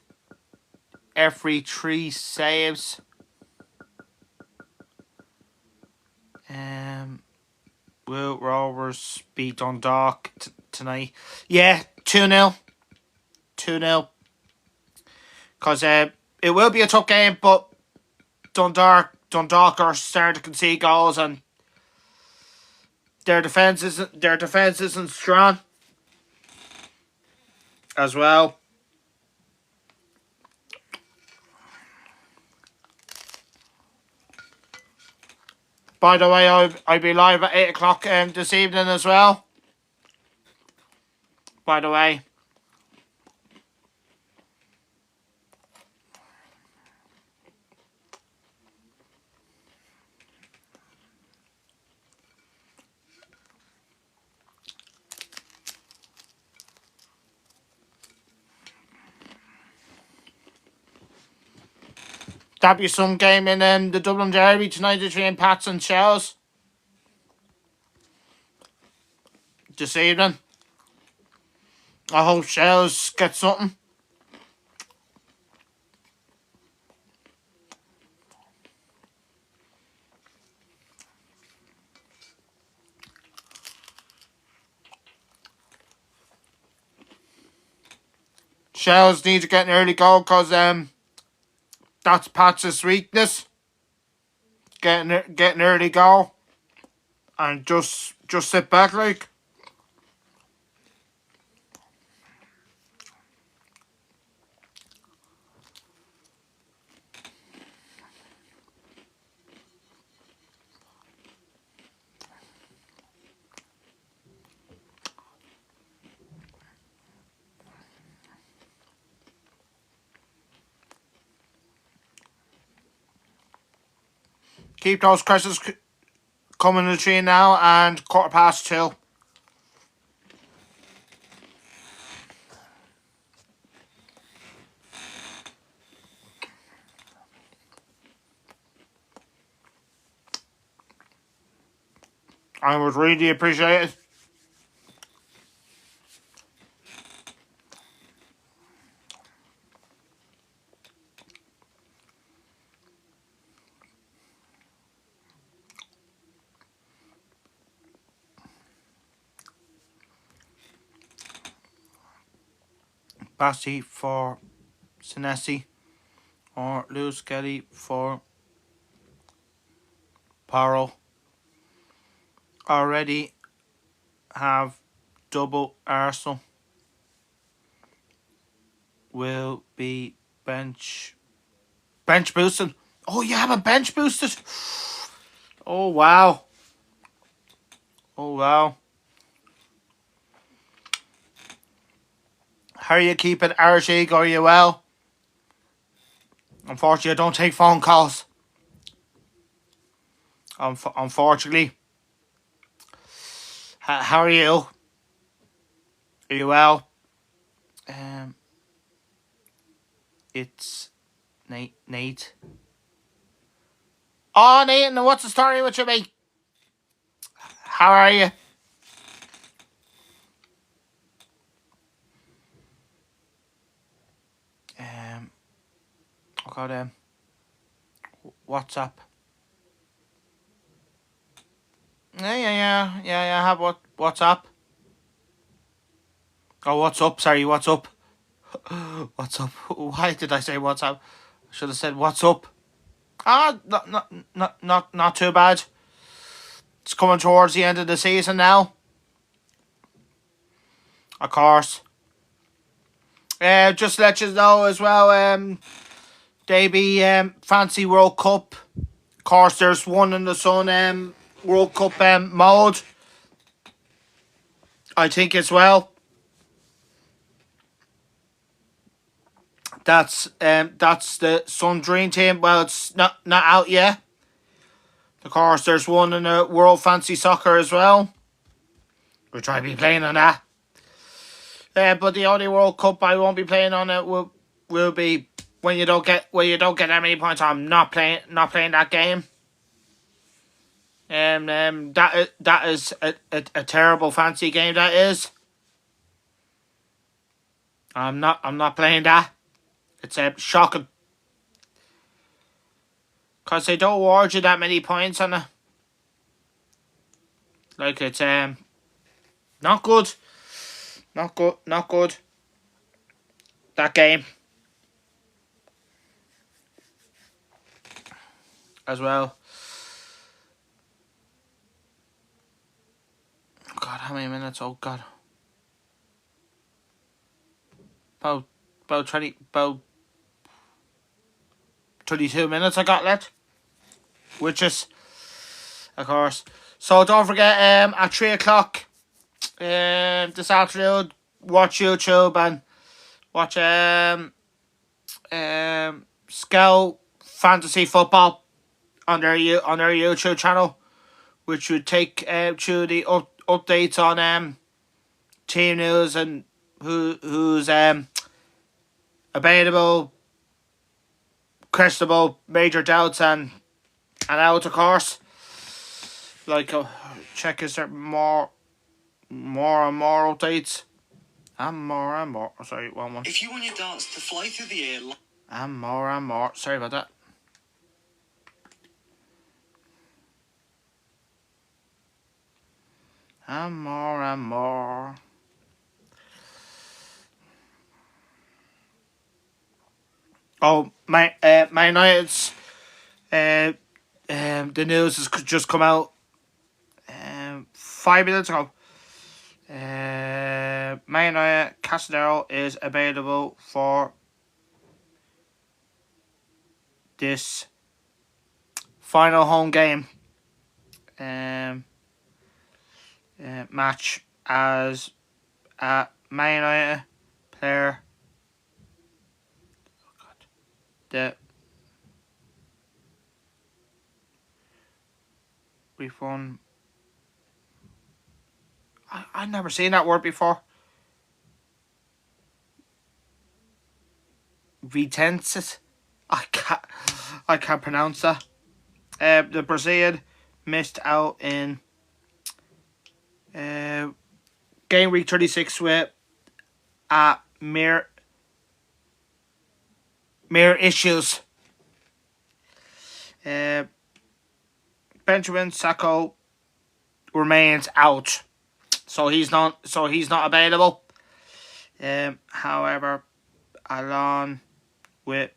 every 3 saves, will Rovers beat Dundalk tonight? Yeah, 2-0. 2-0. Because it will be a tough game, but Dundalk are starting to concede goals and their defence isn't strong as well. By the way, I'll be live at 8 o'clock this evening as well. By the way. That'll be some game in the Dublin Derby tonight between Pats and Shells. This evening. I hope Shells get something. Shells need to get an early goal because that's Pats' weakness. Get an early goal and just sit back like. Keep those questions coming to 3 now and 2:15. I would really appreciate it. Bassi for Senesi or Lewis Kelly for Paro. Already have double Arsenal. Will be bench boosted. Oh, you have a bench boosted? Oh, wow. Oh, wow. How are you keeping RG? Are you well? Unfortunately, I don't take phone calls. Unfortunately. How are you? Are you well? It's Nate. Oh, Nate, what's the story with you, mate? How are you? I got WhatsApp. Yeah. I have WhatsApp. Oh, what's up? Sorry, what's up? What's up? Why did I say WhatsApp? I should have said what's up. Not too bad. It's coming towards the end of the season now. Of course. Just to let you know as well, they be fancy World Cup. Of course, there's one in the Sun World Cup mode. I think as well. That's the Sun Dream Team. Well, it's not out yet. Of course, there's one in the World Fancy Soccer as well, which I'll be playing on that. But the only World Cup I won't be playing on it will be when you don't get that many points. I'm not playing that game. That is a terrible fancy game. That is. I'm not playing that. It's shocking. Cause they don't award you that many points on it. Like it's not good. Not good. That game. As well. God, how many minutes? Oh God. About 22 minutes I got left. Which is, of course. So don't forget, at 3 o'clock this afternoon, watch YouTube and watch Scout Fantasy Football on their YouTube channel, which would take through the updates on team news and who's available, questionable, major doubts and out, of course. Like check is there more and more updates. And more. Sorry, one.
If you want your darts to fly through the air.
And more. Sorry about that. And more. Oh, my United's the news has just come out 5 minutes ago. Man United Casemiro is available for this final home game match as a Man United player. Oh God. The refund. I've never seen that word before. Vitensis. I can't pronounce that. The Brazilian missed out in game week 36 with mere issues. Benjamin Sacco remains out, so he's not available. However, along with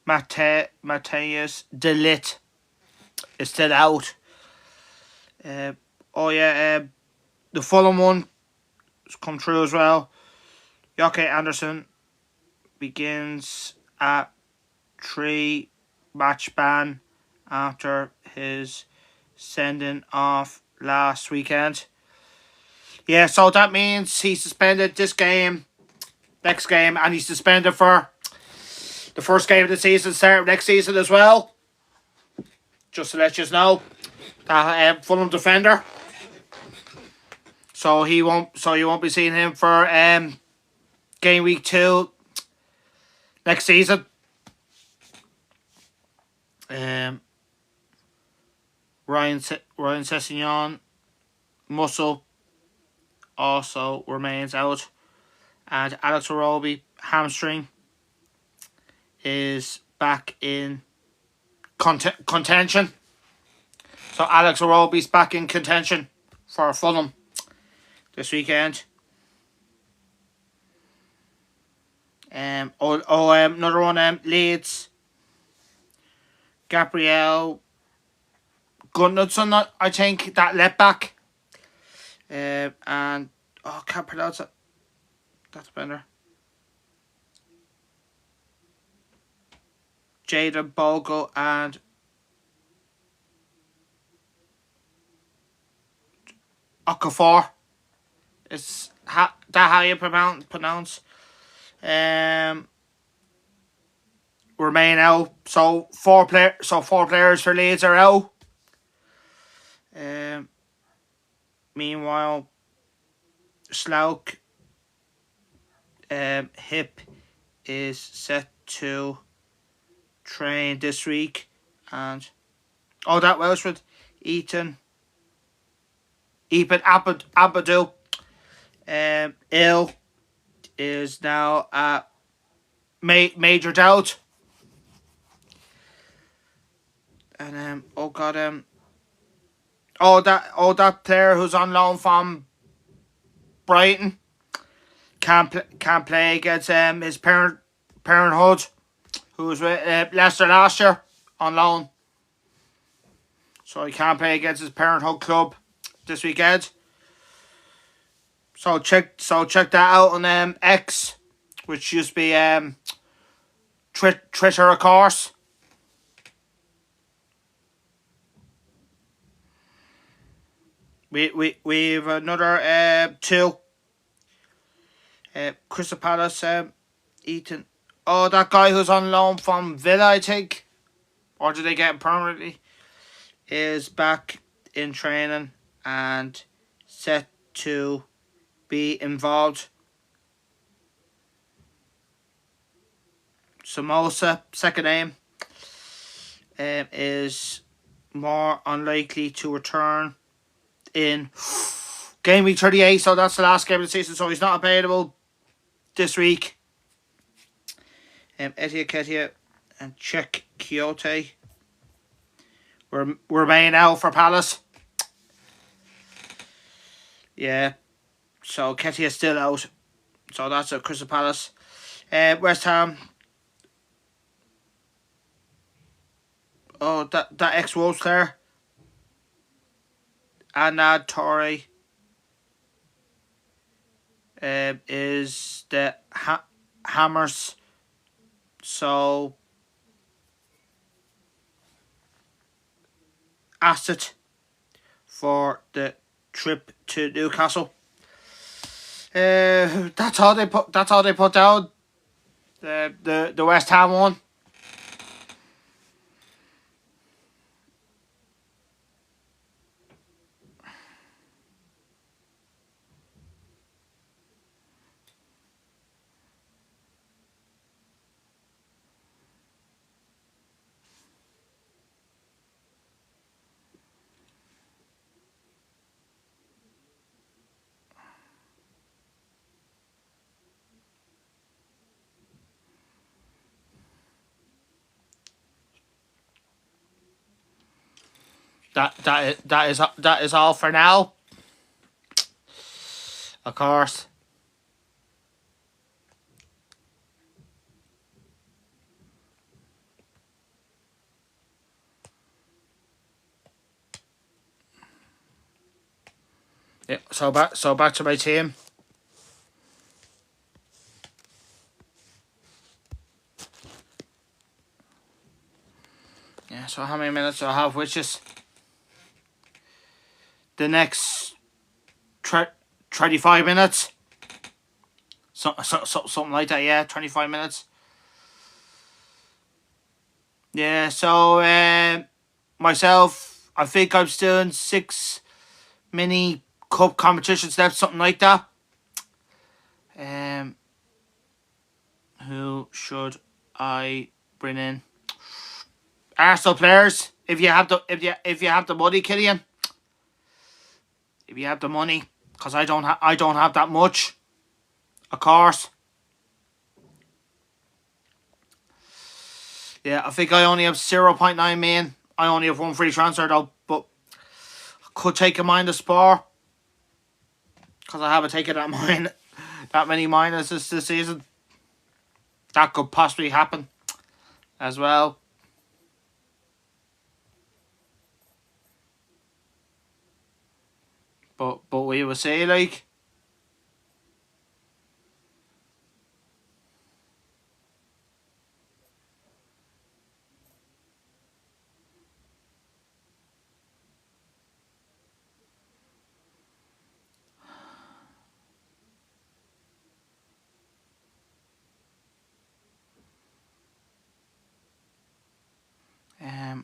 Matthias de Ligt is still out. The Fulham one has come through as well. Joke Anderson begins at 3-match ban after his sending off last weekend. Yeah, so that means he's suspended this game, next game, and he's suspended for the first game of the season, start of next season as well. Just to let you know, that Fulham defender. So you won't be seeing him for game week 2 next season. Ryan Sessegnon muscle also remains out And Alex Iwobi, hamstring, is back in contention. So Alex Iwobi's back in contention for Fulham this weekend. Another one, Leeds. Gabriel Gunnarsson, I think, that left back. And can't pronounce it. That's better. Jayden Bogle and Okafor. Is that how you pronounce? Remain out. So four players for Leeds are out. Meanwhile, Slough hip is set to train this week, and that Welshwood Ethan Abadu ill is now at major doubt. And that player who's on loan from Brighton can't play against his parenthood, who was with Leicester last year on loan. So he can't play against his parenthood club this weekend. So check that out on X, which used to be Twitter, of course. We've another two. Crystal Palace, Ethan. Oh, that guy who's on loan from Villa, I think, or did they get him permanently, is back in training and set to be involved. Samosa, second name, is more unlikely to return in game week 38, so that's the last game of the season, so he's not available this week. Etia Ketia and Czech Kyoto remain out for Palace. Yeah, so Ketia is still out, so that's at Crystal Palace. West Ham. Oh, that ex-Wolves player, Anad Torre, is the Hammers. So asset for the trip to Newcastle. That's all they put down. The West Ham one. That is all for now. Of course. Yeah, so back to my team. Yeah, so how many minutes do I have? Which is the next 25 minutes. So something like that, yeah, 25 minutes. Yeah, so myself, I think I'm still in 6 mini cup competitions left, something like that. Who should I bring in? Arsenal players, if you have the money, Killian. If you have the money, because I don't have that much. Of course. Yeah, I think I only have 0.9 million. I only have one free transfer though, but I could take a minus spar because I haven't taken that many minuses this season. That could possibly happen as well. But we will see, like.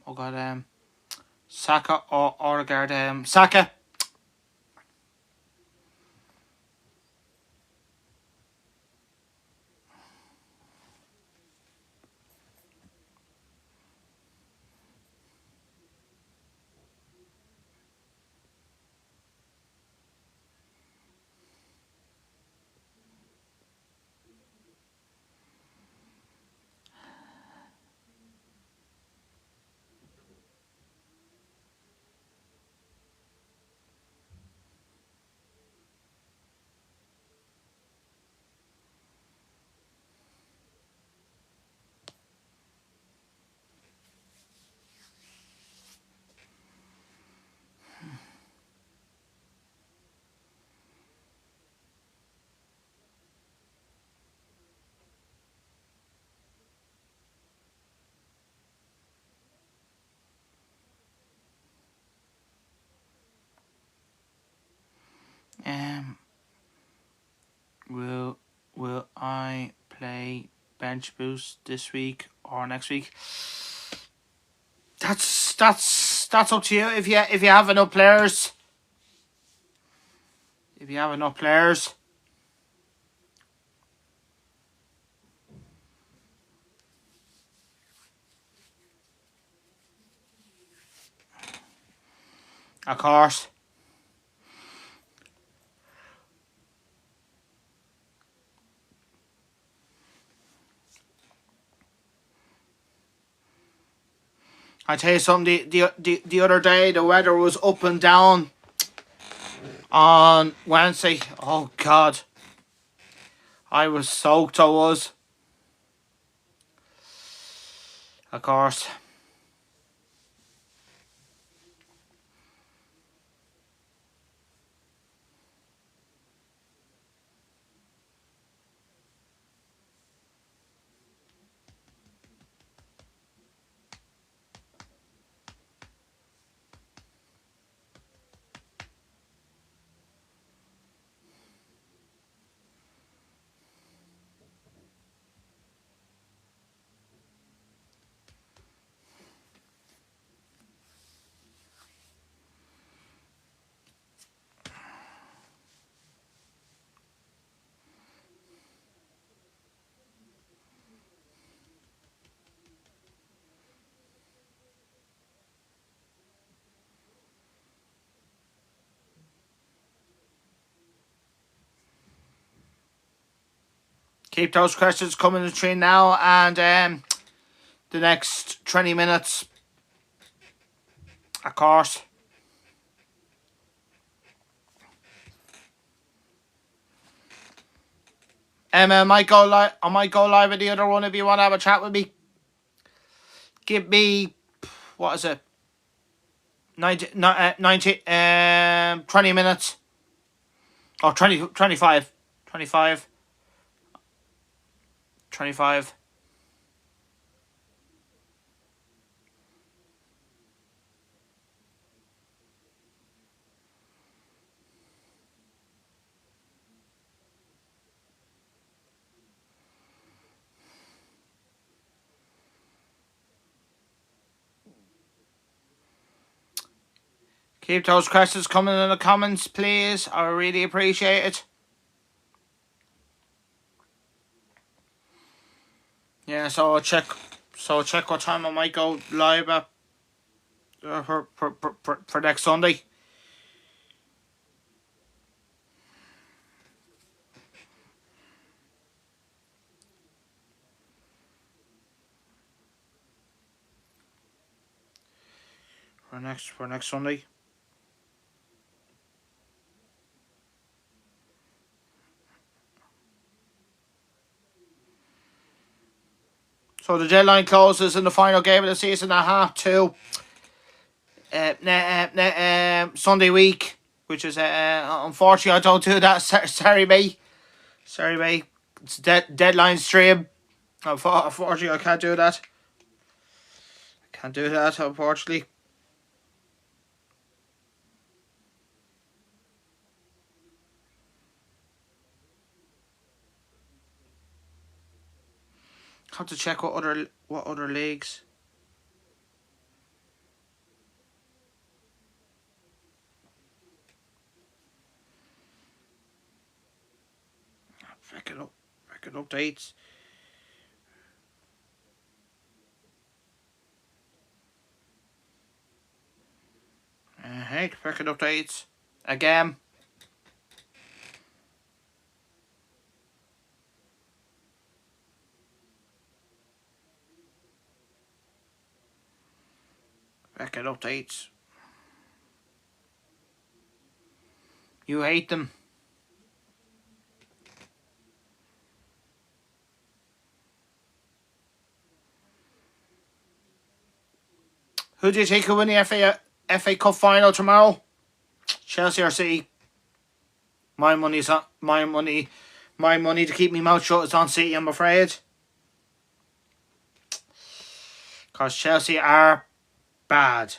I got Saka or Odegaard. Saka. Um, will I play bench boost this week or next week? That's up to you. If you have enough players. If you have enough players. Of course. I tell you something, the other day the weather was up and down on Wednesday. Oh God. I was soaked, I was. Of course. Keep those questions coming to train now, and the next 20 minutes, of course. I might go live. I might go live with the other one if you want to have a chat with me. Give me, what is it? 20 minutes. Or 25. 25. 25. Keep those questions coming in the comments, please. I really appreciate it. Yeah, so I'll check what time I might go live at for next Sunday. for next Sunday. So the deadline closes in the final game of the season at 2:30 Sunday week, which is unfortunately I don't do that. Sorry, mate. It's deadline stream. Unfortunately, I can't do that. Unfortunately. Have to check what other leagues. Record updates. Record updates again. Record updates. You hate them. Who do you think will win the FA Cup final tomorrow? Chelsea or City? My money to keep me mouth shut is on City, I'm afraid. Because Chelsea are bad.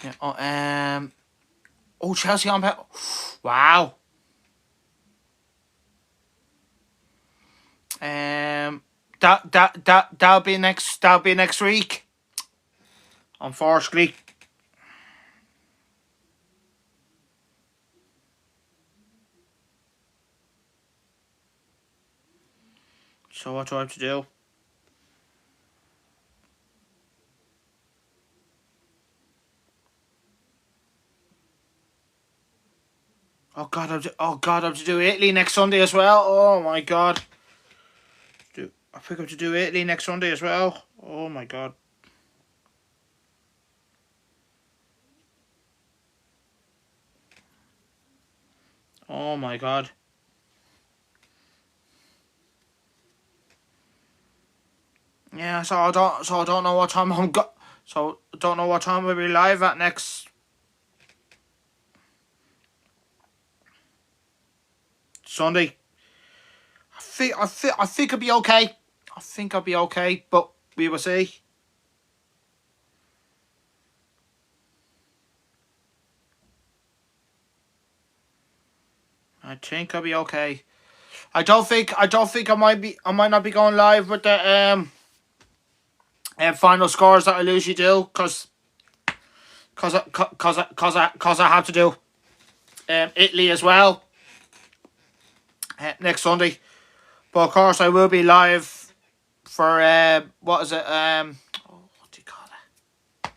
Yeah, Chelsea on wow. That'll be next week. Unfortunately. So what do I have to do? Oh God, I have to do Italy next Sunday as well. Oh my God. I think I have to do Italy next Sunday as well. Oh my God. Oh my God. Yeah, so I don't know what time so I don't know what time we'll be live at next Sunday. I think I'll be okay. I think I'll be okay, but we will see. I think I'll be okay. I don't think I might not be going live with the final scores that I usually do because I have to do Italy as well next Sunday. But of course I will be live for what is it what do you call it?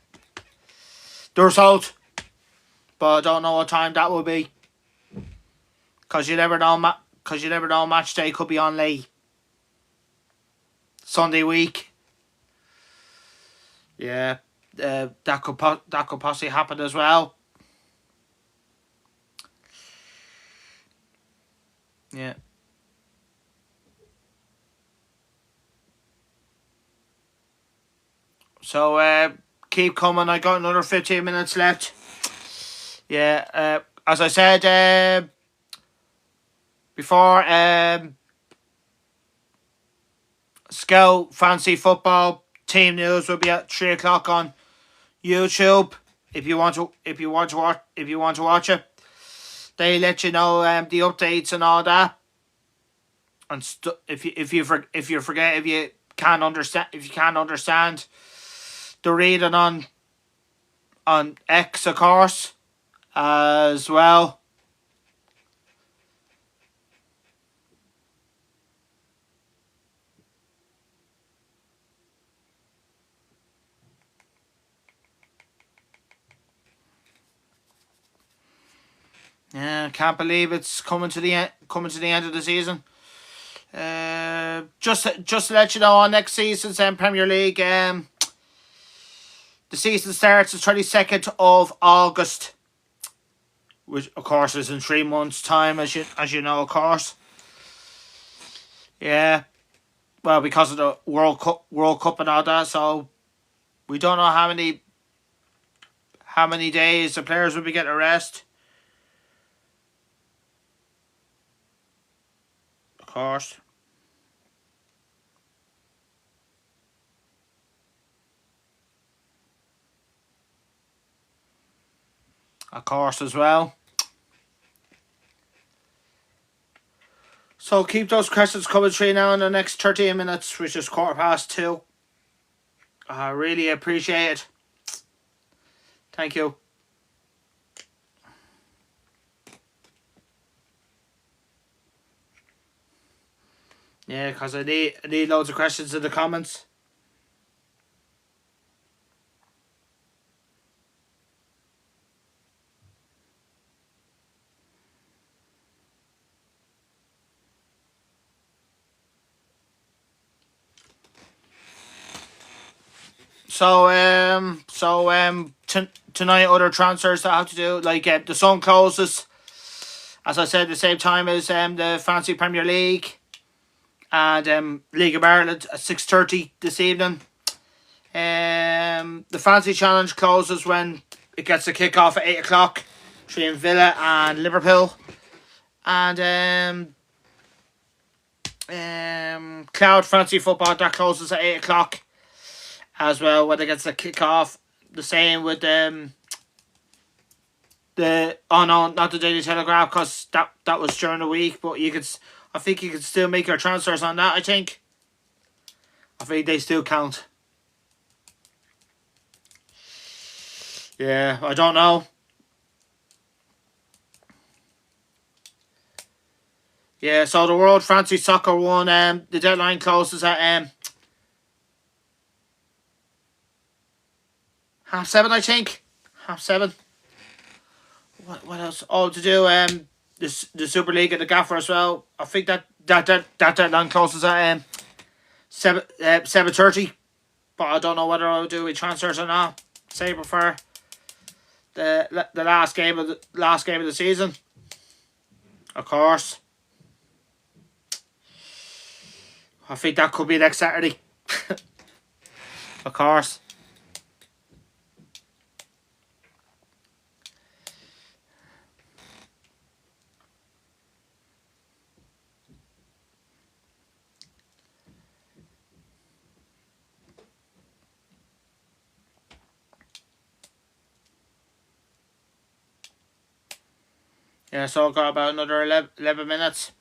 The result. But I don't know what time that will be. Because you never know match day could be on late Sunday week. Yeah, that could possibly happen as well. Yeah. So keep coming. I got another 15 minutes left. Yeah. As I said before, Scout Fancy Football team news will be at 3:00 on YouTube. If you want to watch it, they let you know the updates and all that. And if you forget, if you can't understand the reading on X, of course, as well. Yeah, can't believe it's coming to the end of the season. Just to let you know, on next season's Premier League, the season starts the 22nd of August, which of course is in 3 months' time, as you know, of course. Yeah, well, because of the World Cup and all that, so we don't know how many days the players will be getting a rest. Of course. Of course as well. So keep those questions coming through now in the next 13 minutes, which is 2:15. I really appreciate it. Thank you. Yeah, because I need loads of questions in the comments. Tonight other transfers that I have to do, like the Sun closes, as I said, at the same time as the Fantasy Premier League and League of Ireland at 6:30 this evening. The Fantasy Challenge closes when it gets a kick off at 8 o'clock between Villa and Liverpool, and Cloud Fantasy Football that closes at 8 o'clock as well when it gets a kick off. The same with the no, not the Daily Telegraph, because that was during the week, but I think you could still make your transfers on that. I think they still count. Yeah, I don't know. Yeah, so the World Fantasy Soccer one, the deadline closes at 7:30, I think. 7:30. What else? Oh, to do the Super League and the Gaffer as well. I think that deadline closes at 7:30. But I don't know whether I'll do with transfers or not. Say I prefer the last game of the season. Of course. I think that could be next Saturday. Of course. Yeah, so I've got about another 11 minutes.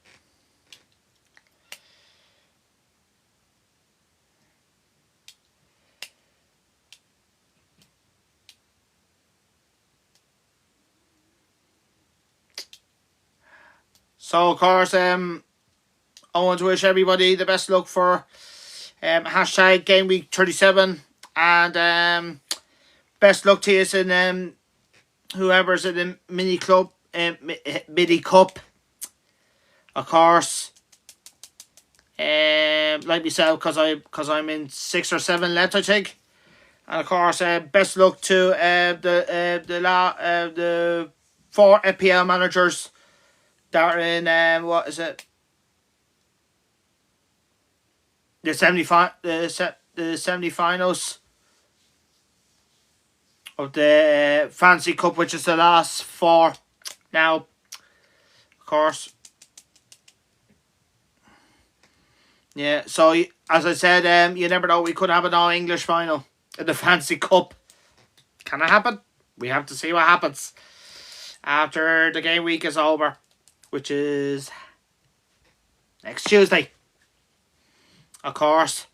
So, of course, I want to wish everybody the best luck for hashtag Game Week 37. And best luck to you in whoever's in the mini club, mini cup, of course. Like myself, because I'm in 6 or 7 left, I think. And of course, best luck to the 4 FPL managers that are in what is it? The semi-finals of the Fantasy Cup, which is the last 4 now. Of course. Yeah, so as I said, you never know, we could have an all-English final in the Fantasy Cup. Can it happen? We have to see what happens after the game week is over, which is next Tuesday. Of course.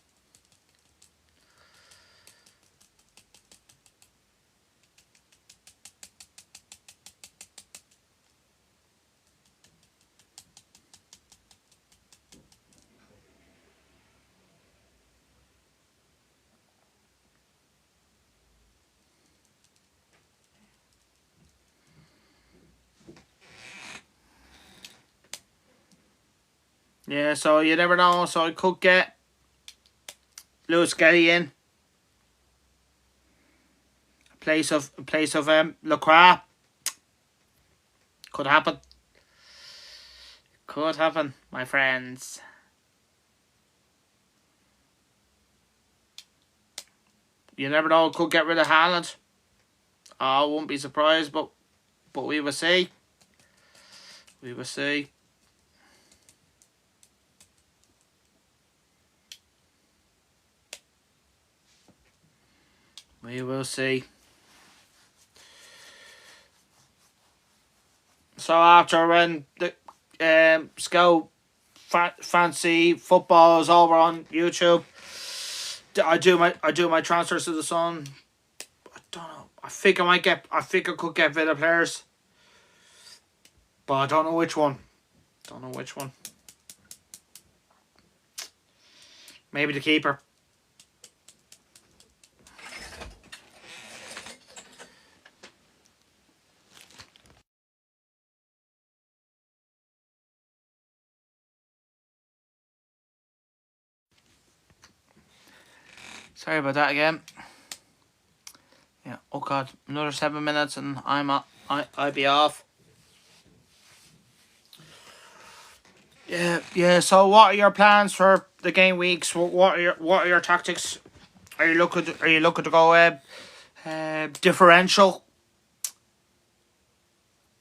Yeah, so you never know. So I could get Lewis Kelly in place of Lacroix. Could happen. Could happen, my friends. You never know. Could get rid of Haaland. I won't be surprised, but we will see. We will see. We will see. So after when the Scout Fancy Football is over on YouTube, I do my transfers to the Sun. I don't know. I think I could get Villa players, but I don't know which one. Maybe the keeper. Sorry about that again. Yeah. Oh God, another 7 minutes and I'll be off. Yeah. So, what are your plans for the game weeks? What are your tactics? Are you looking to go differential?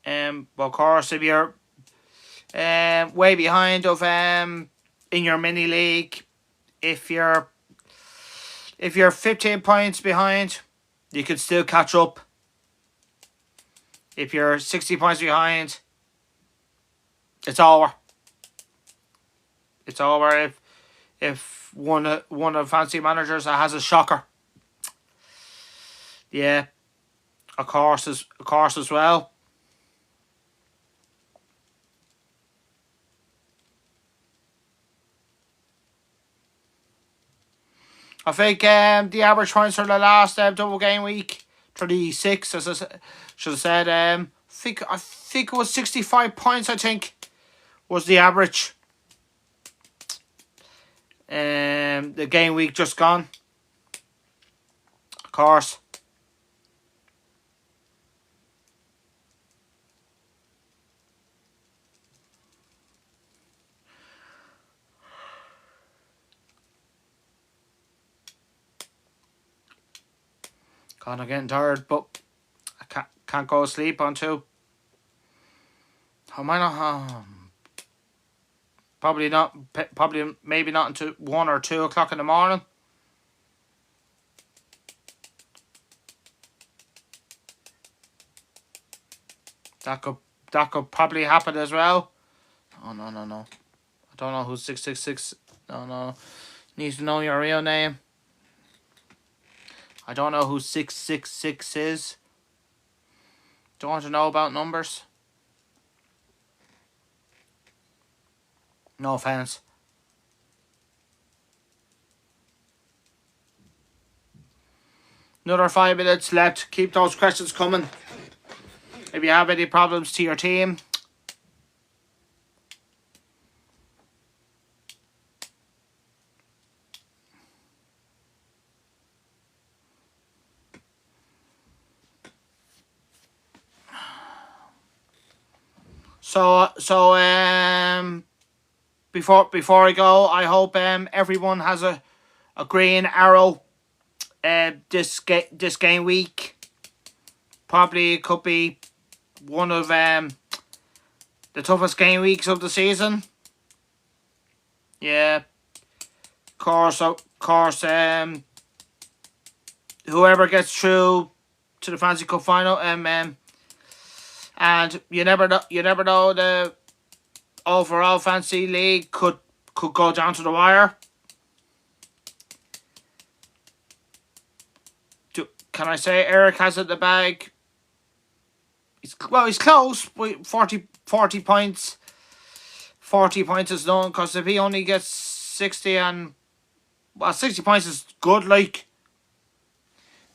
Of course, if you're way behind of in your mini league, if you're 15 points behind, you can still catch up. If you're 60 points behind, it's over. It's over if one of fancy managers has a shocker. Yeah, of course as well. I think the average points for the last double game week 36, as I should have said. I think it was 65 points. I think was the average. The game week just gone. Of course. God, I'm getting tired, but I can't go to sleep until. How am I not? Probably not. Probably maybe not until 1 or 2 o'clock in the morning. That could probably happen as well. Oh no. I don't know who 666. No. Need to know your real name. I don't know who 666 is. Don't want to know about numbers. No offense. Another 5 minutes left. Keep those questions coming. If you have any problems to your team. So before I go, I hope everyone has a green arrow this game week. Probably it could be one of the toughest game weeks of the season. Yeah. Of course, whoever gets through to the Fantasy Cup final, and you never know the overall fantasy league could go down to the wire. Can I say Eric has it in the bag? He's close. 40 points. 40 points is done, because if he only gets 60 and 60 points is good. Like,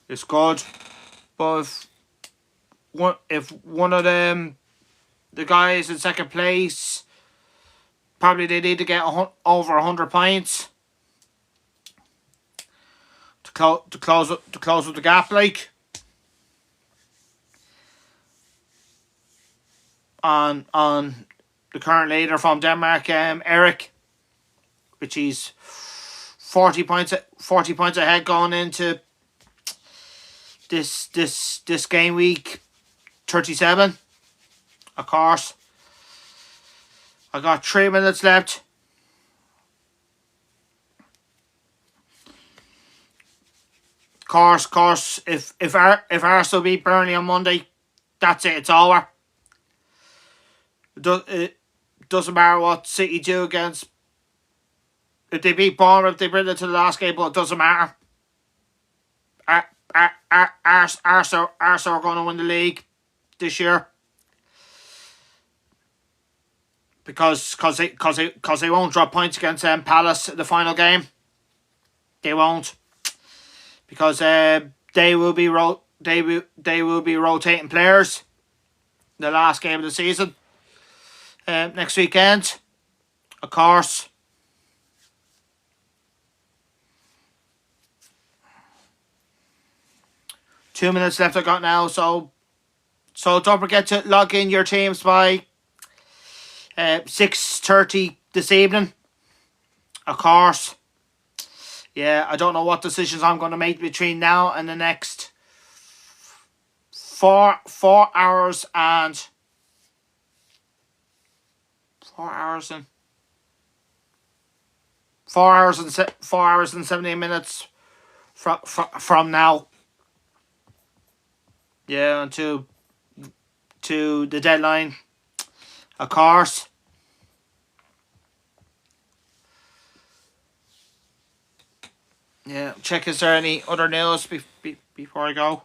it's good, but if one of them, the guys in second place, Probably they need to get over 100 points to close up the gap, like on the current leader from Denmark, Eric, which he's 40 points ahead going into this game week 37. Of course, I got 3 minutes left. Of course, if Arsenal beat Burnley on Monday, that's it. It's over. It doesn't matter what City do against. If they beat Bournemouth, they bring it to the last game, but it doesn't matter. Arsenal are going to win the league this year because they won't drop points against Palace in the final game. They won't, because they will be rotating players in the last game of the season next weekend, of course. Two minutes left I got now, so don't forget to log in your teams by 6:30 this evening. Of course. Yeah, I don't know what decisions I'm going to make between now and the next 4 hours and 17 minutes from now. Yeah, until to the deadline, of course. Yeah, check is there any other news before I go.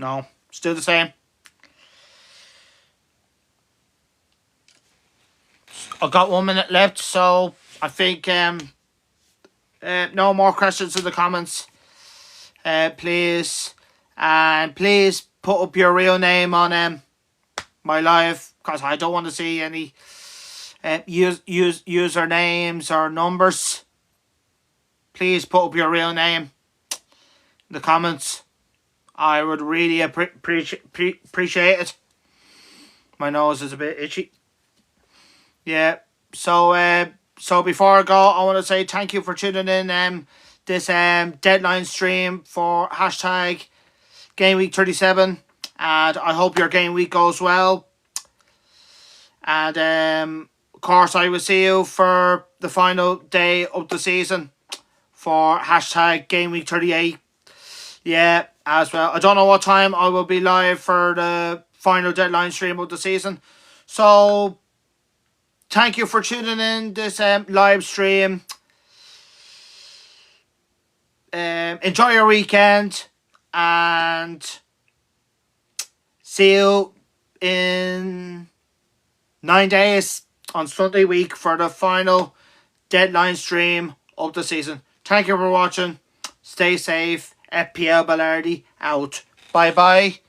No, still the same. I've got 1 minute left, so I think no more questions in the comments. Please, and please put up your real name on my live, because I don't want to see any usernames or numbers. Please put up your real name in the comments. I would really appreciate it. My nose is a bit itchy. Yeah. So before I go, I want to say thank you for tuning in this deadline stream for hashtag Game Week 37, and I hope your game week goes well. And of course, I will see you for the final day of the season for hashtag Game Week 38. Yeah, as well. I don't know what time I will be live for the final deadline stream of the season. So, thank you for tuning in this live stream. Enjoy your weekend, and see you in 9 days on Sunday week for the final deadline stream of the season. Thank you for watching. Stay safe. FPL Ballardi out. Bye bye.